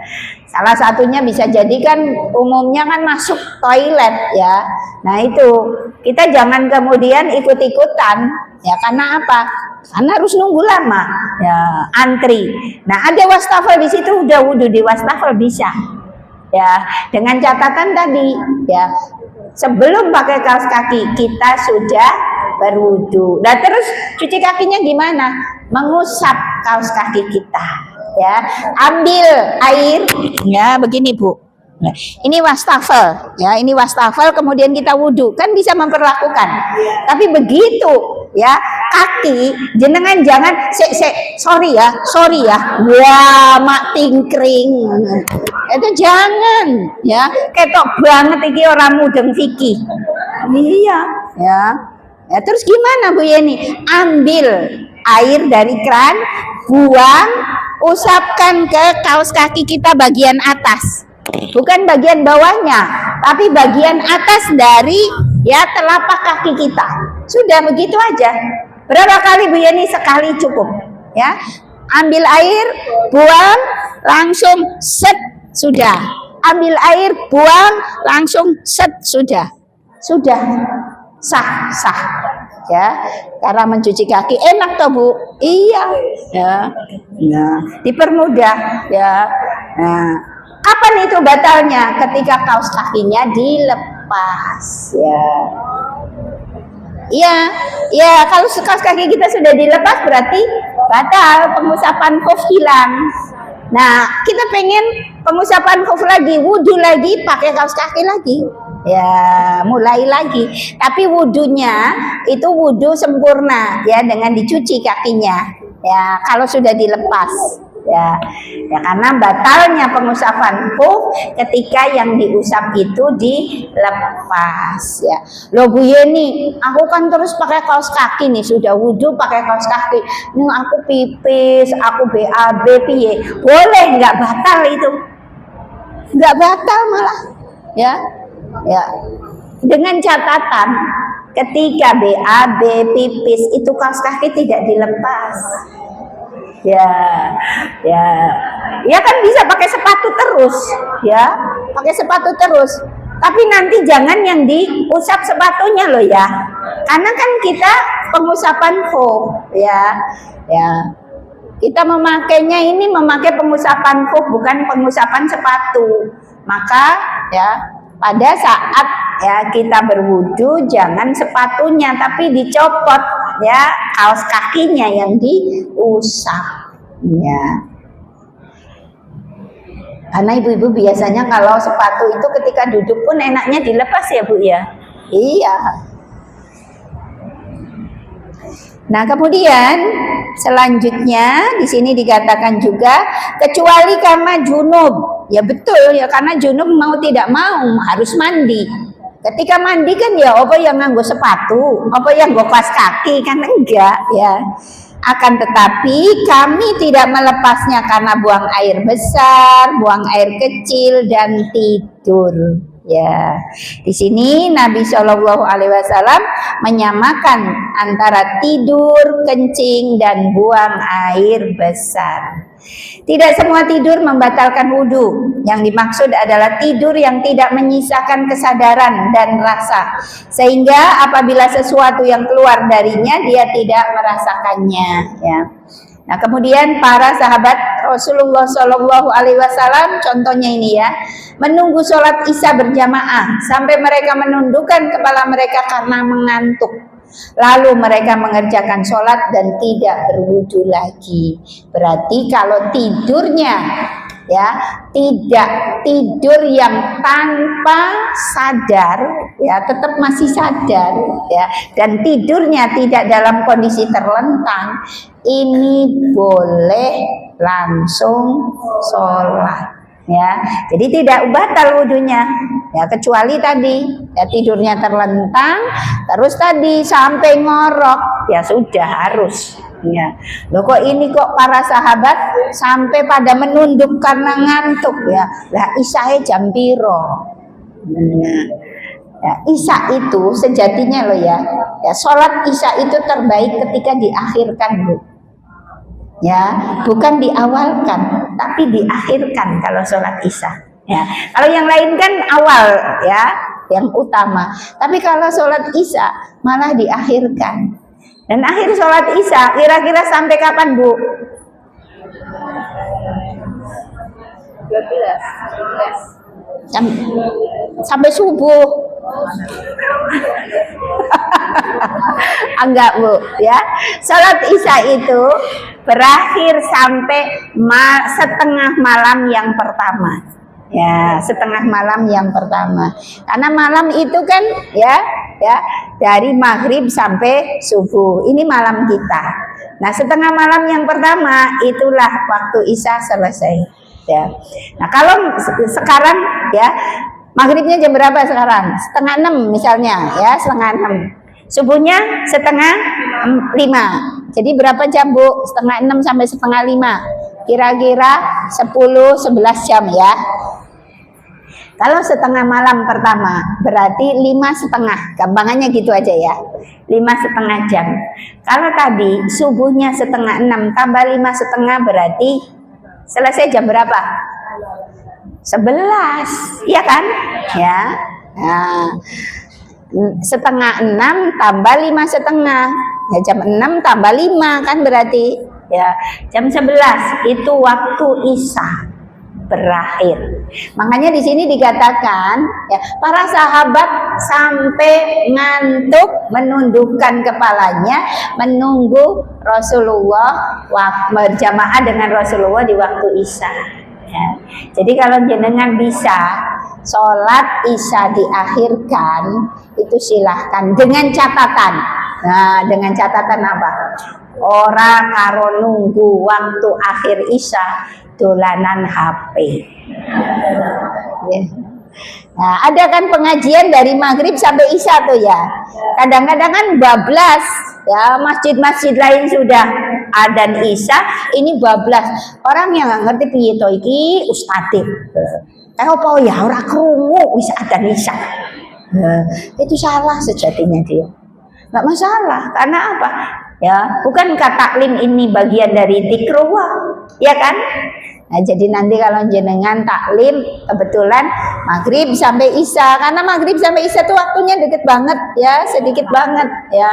salah satunya bisa jadi kan umumnya kan masuk toilet ya. Nah itu kita jangan kemudian ikut-ikutan ya, karena apa? Karena harus nunggu lama ya, antri. Nah ada wastafel di situ, udah wudhu di wastafel bisa ya, dengan catatan tadi ya, sebelum pakai kaos kaki kita sudah berwudhu. Nah terus cuci kakinya gimana? Mengusap kaos kaki kita. Ya, ambil air ya begini Bu. Nah, ini wastafel ya, ini wastafel kemudian kita wudhu kan bisa memperlakukan. Tapi begitu ya kaki jenengan jangan sorry ya wah mak tingkring itu jangan ya, ketok banget iki orang mudeng fikih. Iya ya. Ya terus gimana Bu Yeni? Ambil air dari keran, buang, usapkan ke kaos kaki kita bagian atas, bukan bagian bawahnya, tapi bagian atas dari ya telapak kaki kita. Sudah begitu aja. Berapa kali Bu Yeni? Sekali cukup. Ya, ambil air, buang, langsung set, sudah. Ambil air, buang, langsung set, sudah. Sah. Ya, karena mencuci kaki enak toh Bu? Iya. Ya. Nah, dipermudah ya. Nah, kapan itu batalnya? Ketika kaos kakinya dilepas ya. Iya, ya kalau kaos kaki kita sudah dilepas berarti batal, pengusapan khuf hilang. Nah, kita pengen pengusapan khuf lagi, wudhu lagi, pakai kaos kaki lagi. Ya, mulai lagi. Tapi wudhunya itu wudhu sempurna ya, dengan dicuci kakinya. Ya, kalau sudah dilepas. Ya, ya karena batalnya pengusapan khuf ketika yang diusap itu dilepas ya. Loh Bu Yeni, aku kan terus pakai kaos kaki nih, sudah wudhu pakai kaos kaki. Nih aku pipis, aku BAB piye? Boleh, nggak batal itu. Nggak batal malah. Ya. Ya. Dengan catatan ketika BAB pipis itu kaos kaki tidak dilepas. Ya kan bisa pakai sepatu terus, ya, pakai sepatu terus. Tapi nanti jangan yang diusap sepatunya loh ya, karena kan kita pengusapan khuf, ya. Kita memakainya ini memakai pengusapan khuf, bukan pengusapan sepatu. Maka ya pada saat ya kita berwudu jangan sepatunya tapi dicopot ya, kaos kakinya yang diusap ya. Karena ibu-ibu biasanya kalau sepatu itu ketika duduk pun enaknya dilepas ya Bu ya. Iya. Nah, kemudian selanjutnya di sini dikatakan juga kecuali karena junub. Ya betul ya, karena junub mau tidak mau harus mandi. Ketika mandi kan ya apa yang nganggo sepatu, apa yang nganggo kaos kaki kan enggak ya. Akan tetapi kami tidak melepasnya karena buang air besar, buang air kecil dan tidur. Ya, di sini Nabi Shallallahu Alaihi Wasallam menyamakan antara tidur, kencing dan buang air besar. Tidak semua tidur membatalkan wudhu. Yang dimaksud adalah tidur yang tidak menyisakan kesadaran dan rasa, sehingga apabila sesuatu yang keluar darinya dia tidak merasakannya. Ya. Nah, kemudian para sahabat Rasulullah Shallallahu Alaihi Wasallam, contohnya ini ya, menunggu sholat isya berjamaah sampai mereka menundukkan kepala mereka karena mengantuk. Lalu mereka mengerjakan sholat dan tidak berwudu lagi. Berarti kalau tidurnya ya tidak tidur yang tanpa sadar ya, tetap masih sadar ya, dan tidurnya tidak dalam kondisi terlentang, ini boleh langsung sholat ya. Jadi tidak batal wudunya ya, kecuali tadi ya tidurnya terlentang terus tadi sampai ngorok ya sudah harus ya. Loh kok ini kok para sahabat sampai pada menunduk karena ngantuk ya. Lah isyae jam piro? Ya, isya itu sejatinya loh ya. Ya sholat isya itu terbaik ketika diakhirkan Bu. Ya, bukan diawalkan, tapi diakhirkan kalau sholat isya. Ya, kalau yang lain kan awal ya, yang utama. Tapi kalau sholat isya malah diakhirkan. Dan akhir sholat isya kira-kira sampai kapan Bu? 12. Sampai subuh. Enggak Bu ya. Sholat isya itu berakhir sampai setengah malam yang pertama. Ya, setengah malam yang pertama. Karena malam itu kan ya dari maghrib sampai subuh. Ini malam kita. Nah, setengah malam yang pertama itulah waktu isya selesai. Ya. Nah, kalau sekarang ya maghribnya jam berapa sekarang? 5:30 misalnya ya, 5:30. Subuhnya 4:30. Jadi berapa jam Bu? 5:30 sampai 4:30. Kira-kira 10-11 jam ya. Kalau setengah malam pertama berarti 5,5. Gampangannya gitu aja ya. 5,5 jam. Kalau tadi subuhnya 5:30 tambah 5,5 berarti selesai jam berapa? 11. Iya kan? Ya. Nah, 5:30 tambah 5,5. Ya, jam 6 tambah 5 kan berarti ya jam 11 itu waktu isya. berakhir. Makanya di sini dikatakan ya, para sahabat sampai ngantuk menundukkan kepalanya menunggu Rasulullah berjamaah dengan Rasulullah di waktu Isya. Ya. Jadi kalau jenengan bisa sholat Isya diakhirkan itu silahkan dengan catatan. Nah, dengan catatan apa? Orang karo nunggu waktu akhir Isya dolanan HP. Ya. Nah, ada kan pengajian dari maghrib sampai Isya tuh ya. Kadang-kadang kan bablas ya, masjid-masjid lain sudah adzan Isya, ini bablas. Orang yang nggak ngerti piye to iki ustadz. Apa ya ora krungu wis adzan Isya. Itu salah sejatinya dia. Nggak masalah, karena apa? Ya, bukankah taklim ini bagian dari zikrullah, ya kan? Nah, jadi nanti kalau jenengan taklim kebetulan maghrib sampai Isya, karena maghrib sampai Isya itu waktunya deket banget ya, sedikit banget ya.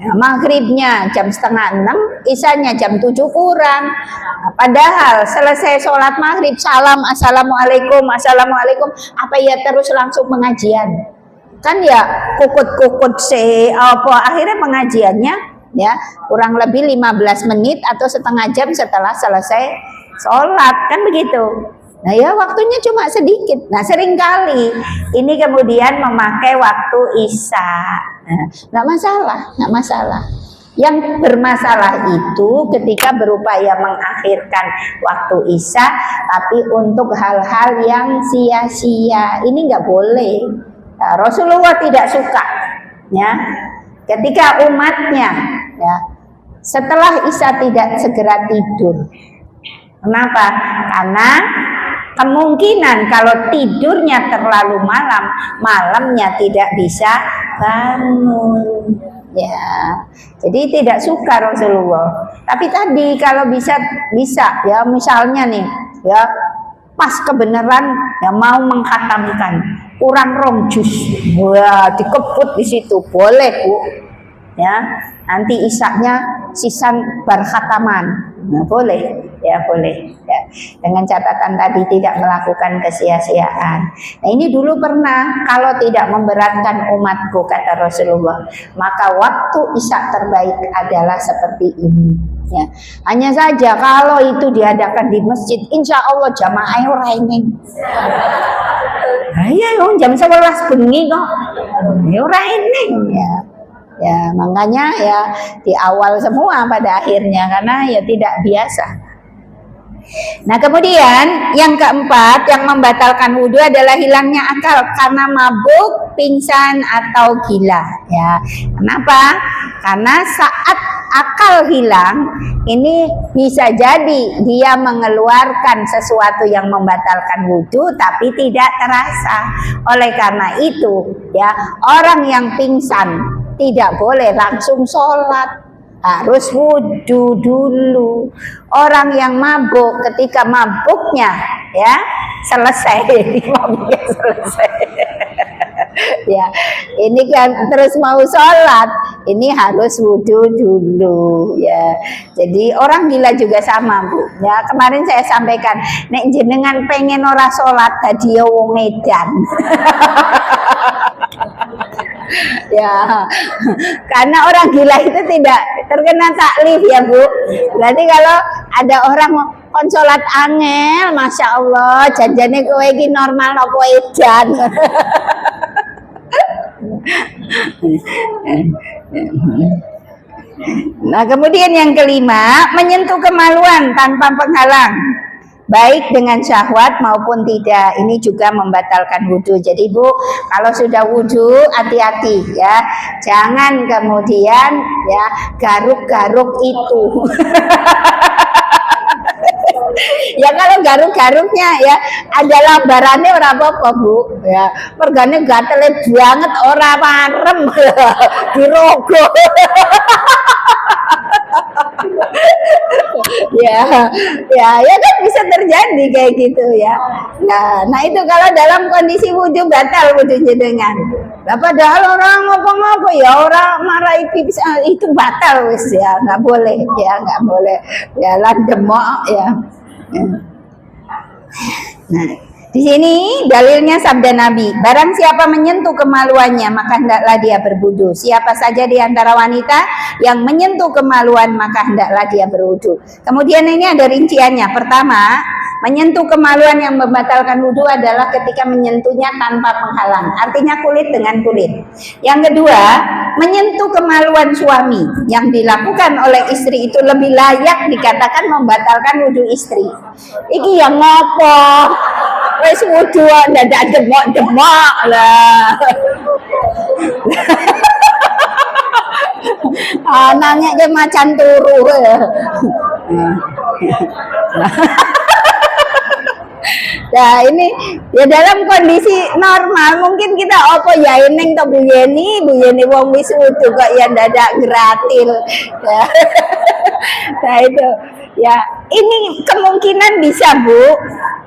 Nah, maghribnya jam 5:30, Isyanya jam 7 kurang. Nah, padahal selesai sholat maghrib, salam assalamualaikum, assalamualaikum, apa ya terus langsung pengajian? Kan ya kukut-kukut akhirnya pengajiannya ya kurang lebih 15 menit atau setengah jam setelah selesai sholat, kan begitu. Nah ya waktunya cuma sedikit. Nah seringkali ini kemudian memakai waktu Isya. Nah, nggak masalah, nggak masalah. Yang bermasalah itu ketika berupaya mengakhirkan waktu Isya tapi untuk hal-hal yang sia-sia, ini nggak boleh. Nah, Rasulullah tidak suka ya ketika umatnya ya setelah Isya tidak segera tidur. Kenapa? Karena kemungkinan kalau tidurnya terlalu malam, malamnya tidak bisa bangun. Ya, jadi tidak suka Rasulullah. Tapi tadi kalau bisa ya, misalnya nih, ya pas kebenaran ya mau mengkhatamkan, kurang rong juz, wah dikebut di situ, boleh Bu. Ya, nanti Isyanya sisan bar khataman. Nah, boleh, ya boleh. Ya. Dengan catatan tadi tidak melakukan kesia-siaan. Nah, ini dulu pernah kalau tidak memberatkan umatku kata Rasulullah, maka waktu Isya terbaik adalah seperti ini. Ya. Hanya saja kalau itu diadakan di masjid, insya Allah jamaah orang ini. Iya, jam 11 bengi kok. Orang ini ya. Ya, makanya ya di awal semua pada akhirnya karena ya tidak biasa. Nah, kemudian yang keempat yang membatalkan wudhu adalah hilangnya akal karena mabuk, pingsan atau gila. Ya, kenapa? Karena saat akal hilang, ini bisa jadi dia mengeluarkan sesuatu yang membatalkan wudhu tapi tidak terasa. Oleh karena itu, ya orang yang pingsan tidak boleh langsung sholat, harus wudhu dulu. Orang yang mabuk ketika mabuknya ya selesai, mabuknya selesai. Ya, ini kan terus mau sholat, ini harus wudhu dulu ya. Jadi orang gila juga sama Bu. Ya kemarin saya sampaikan, nek jenengan pengen ora sholat tadi ya wong edan. Ya, karena orang gila itu tidak terkena taklif ya Bu. Berarti kalau ada orang konsolat angel, masya Allah, janjane kowe iki normal apa edan. Nah, kemudian yang kelima, menyentuh kemaluan tanpa penghalang, baik dengan syahwat maupun tidak. Ini juga membatalkan wudhu. Jadi Bu, kalau sudah wudhu hati-hati ya, jangan kemudian ya garuk-garuk itu. Ya kalau garuk-garuknya ya ada lambarannya ora apa-apa Bu ya, mergane gatele banget ora marem dirogo. ya kan bisa terjadi kayak gitu ya. Nah itu kalau dalam kondisi wudhu batal wudhu jenengan. Lah padahal orang ngapa-ngapa ya orang marahi itu batal wis ya, nggak boleh ya, nggak boleh ya, landemok ya. Nah, di sini dalilnya sabda Nabi, barang siapa menyentuh kemaluannya maka hendaklah dia berwudu. Siapa saja di antara wanita yang menyentuh kemaluan maka hendaklah dia berwudu. Kemudian ini ada rinciannya. Pertama, menyentuh kemaluan yang membatalkan wudu adalah ketika menyentuhnya tanpa penghalang, artinya kulit dengan kulit. Yang kedua, menyentuh kemaluan suami yang dilakukan oleh istri itu lebih layak dikatakan membatalkan wudu istri. Iki yang ngopo? Wes wudu ndak demok-demok lah. Anaknya ke macan turu. Nah ini ya dalam kondisi normal mungkin kita opo ya eneng to Bu Yeni wong wis wudu kok ya dadak gratil. Ya. Nah itu ya ini kemungkinan bisa Bu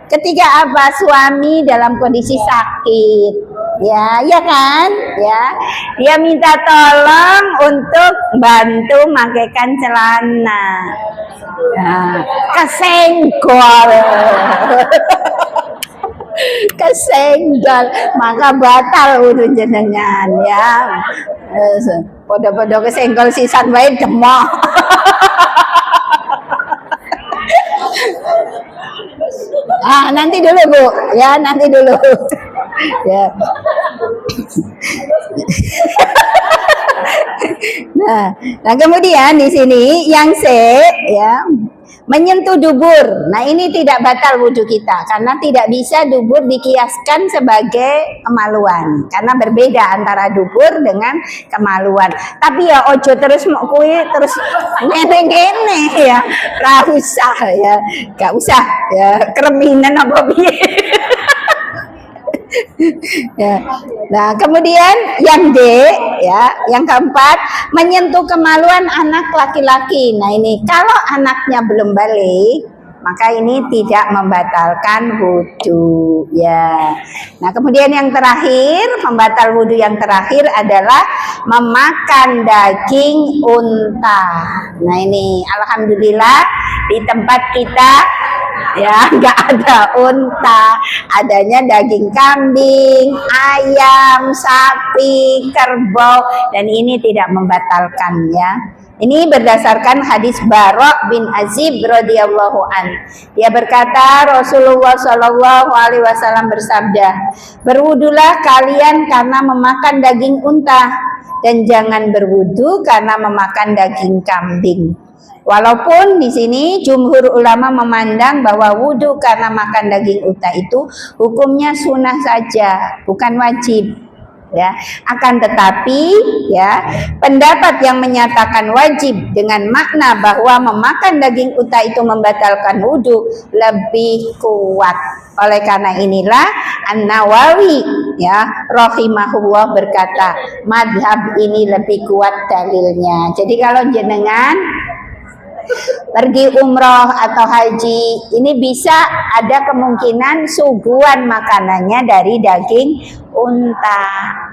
ketika apa suami dalam kondisi sakit ya kan ya dia minta tolong untuk bantu makaikan celana nah, kesenggol kesenggol maka batal wudu jenengan ya podo-podo kesenggol sisan wae demok. Nanti dulu Bu, ya nanti dulu. Ya. Nah kemudian di sini yang C ya menyentuh dubur. Nah ini tidak batal wudhu kita karena tidak bisa dubur dikiaskan sebagai kemaluan karena berbeda antara dubur dengan kemaluan. Tapi ya ojo terus mau kue terus ngene-ngene ya, gak usah ya, gak usah ya kereminan apa piye. Ya. Nah kemudian yang D ya yang keempat menyentuh kemaluan anak laki-laki. Nah ini kalau anaknya belum balik maka ini tidak membatalkan wudhu ya. Nah kemudian yang terakhir pembatal wudhu yang terakhir adalah memakan daging unta. Nah ini alhamdulillah di tempat kita ya nggak ada unta, adanya daging kambing, ayam, sapi, kerbau dan ini tidak membatalkan ya. Ini berdasarkan hadis Bara' bin Azib radhiyallahu an. Dia berkata Rasulullah Shallallahu alaihi wasallam bersabda, berwudulah kalian karena memakan daging unta dan jangan berwudu karena memakan daging kambing. Walaupun di sini jumhur ulama memandang bahwa wudhu karena makan daging unta itu hukumnya sunnah saja, bukan wajib. Ya, akan tetapi ya pendapat yang menyatakan wajib dengan makna bahwa memakan daging unta itu membatalkan wudhu lebih kuat. Oleh karena inilah An-Nawawi ya rahimahullah berkata madhab ini lebih kuat dalilnya. Jadi kalau jenengan pergi umroh atau haji ini bisa ada kemungkinan suguhan makanannya dari daging unta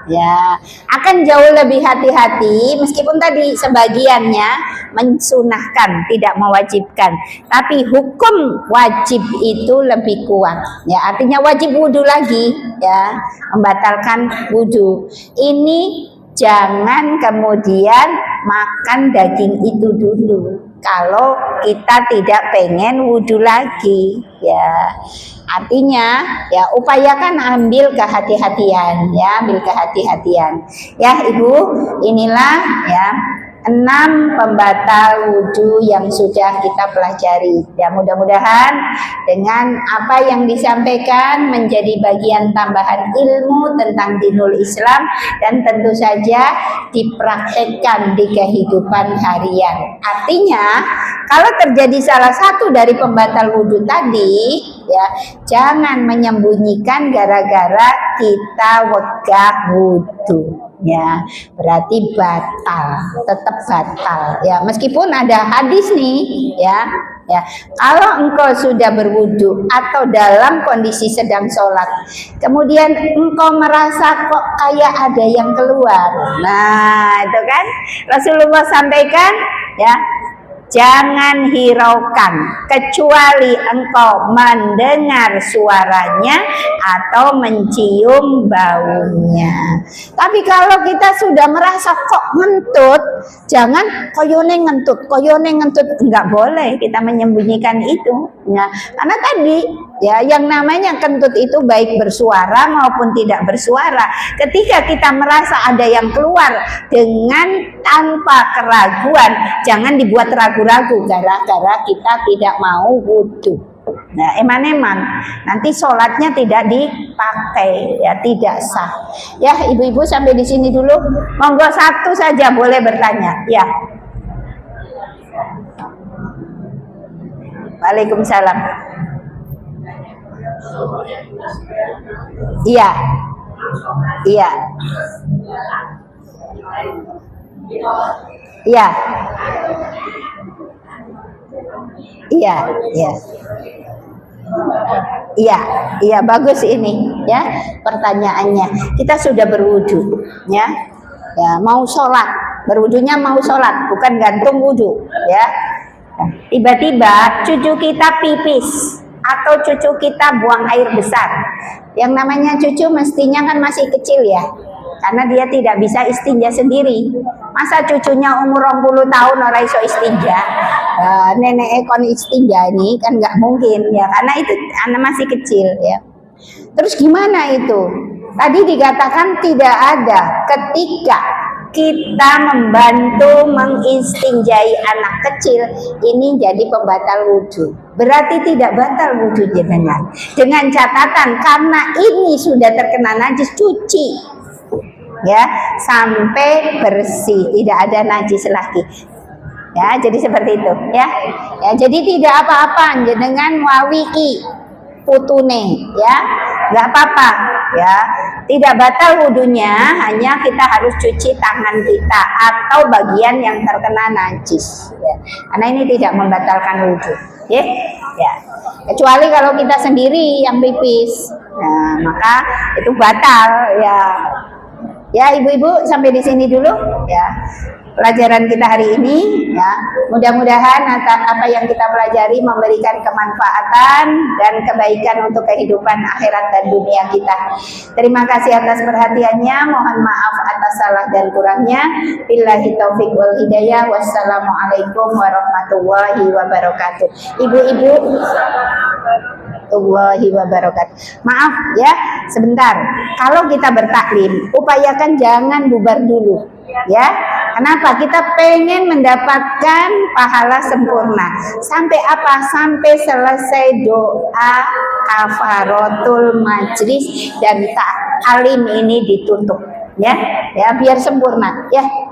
ya, akan jauh lebih hati-hati meskipun tadi sebagiannya mensunahkan tidak mewajibkan, tapi hukum wajib itu lebih kuat ya, artinya wajib wudhu lagi ya, membatalkan wudhu. Ini jangan kemudian makan daging itu dulu kalau kita tidak pengen wudhu lagi ya, artinya ya upayakan ambil kehati-hatian ya, ambil kehati-hatian ya Ibu. Inilah ya 6 pembatal wudhu yang sudah kita pelajari ya, mudah-mudahan dengan apa yang disampaikan menjadi bagian tambahan ilmu tentang dinul Islam dan tentu saja dipraktekkan di kehidupan harian. Artinya kalau terjadi salah satu dari pembatal wudhu tadi ya, jangan menyembunyikan gara-gara kita wegah wudhu ya, berarti batal, tetap batal ya, meskipun ada hadis nih ya, kalau engkau sudah berwudu atau dalam kondisi sedang sholat kemudian engkau merasa kok kayak ada yang keluar, nah itu kan Rasulullah sampaikan ya, jangan hiraukan kecuali engkau mendengar suaranya atau mencium baunya. Tapi kalau kita sudah merasa kok ngentut, jangan koyone ngentut, enggak boleh kita menyembunyikan itu. Nah, karena tadi ya yang namanya kentut itu baik bersuara maupun tidak bersuara. Ketika kita merasa ada yang keluar dengan tanpa keraguan, jangan dibuat ragu-ragu gara-gara kita tidak mau wudhu. Nah, eman-eman nanti sholatnya tidak dipakai, ya tidak sah. Ya, ibu-ibu sampai di sini dulu. Monggo satu saja boleh bertanya. Ya. Waalaikumsalam. Iya. Iya. Iya. Iya, iya. Iya, iya bagus ini ya pertanyaannya. Kita sudah berwudu ya. Ya, mau sholat, berwudunya mau sholat, bukan gantung wudu ya. Tiba-tiba cucu kita pipis atau cucu kita buang air besar. Yang namanya cucu mestinya kan masih kecil ya, karena dia tidak bisa istinja sendiri. Masa cucunya umur 20 tahun orang iso istinja, nenek ekon istinja ini kan nggak mungkin ya, karena itu anak masih kecil ya. Terus gimana itu? Tadi dikatakan tidak ada ketika kita membantu mengistinjai anak kecil ini jadi pembatal wudhu. Berarti tidak batal wudhu jenengan. Dengan catatan karena ini sudah terkena najis, cuci ya sampai bersih, tidak ada najis lagi. Ya, jadi seperti itu ya. Ya, jadi tidak apa-apa jenengan wawiki putune ya, nggak apa-apa ya, tidak batal wudhunya, hanya kita harus cuci tangan kita atau bagian yang terkena najis ya. Karena ini tidak membatalkan wudhu ya. Ya, kecuali kalau kita sendiri yang pipis, nah maka itu batal ya. Ya ibu-ibu sampai di sini dulu ya pelajaran kita hari ini ya. Mudah-mudahan apa yang kita pelajari memberikan kemanfaatan dan kebaikan untuk kehidupan akhirat dan dunia kita. Terima kasih atas perhatiannya, mohon maaf atas salah dan kurangnya. Billahi taufik wal hidayah. Wassalamualaikum warahmatullahi wabarakatuh. Ibu-ibu warahmatullahi wabarakatuh. Maaf ya, sebentar. Kalau kita bertaklim, upayakan jangan bubar dulu ya. Kenapa? Kita pengen mendapatkan pahala sempurna. Sampai apa? Sampai selesai doa kafaratul majlis dan ta'lim ini ditutup ya. Ya, biar sempurna ya.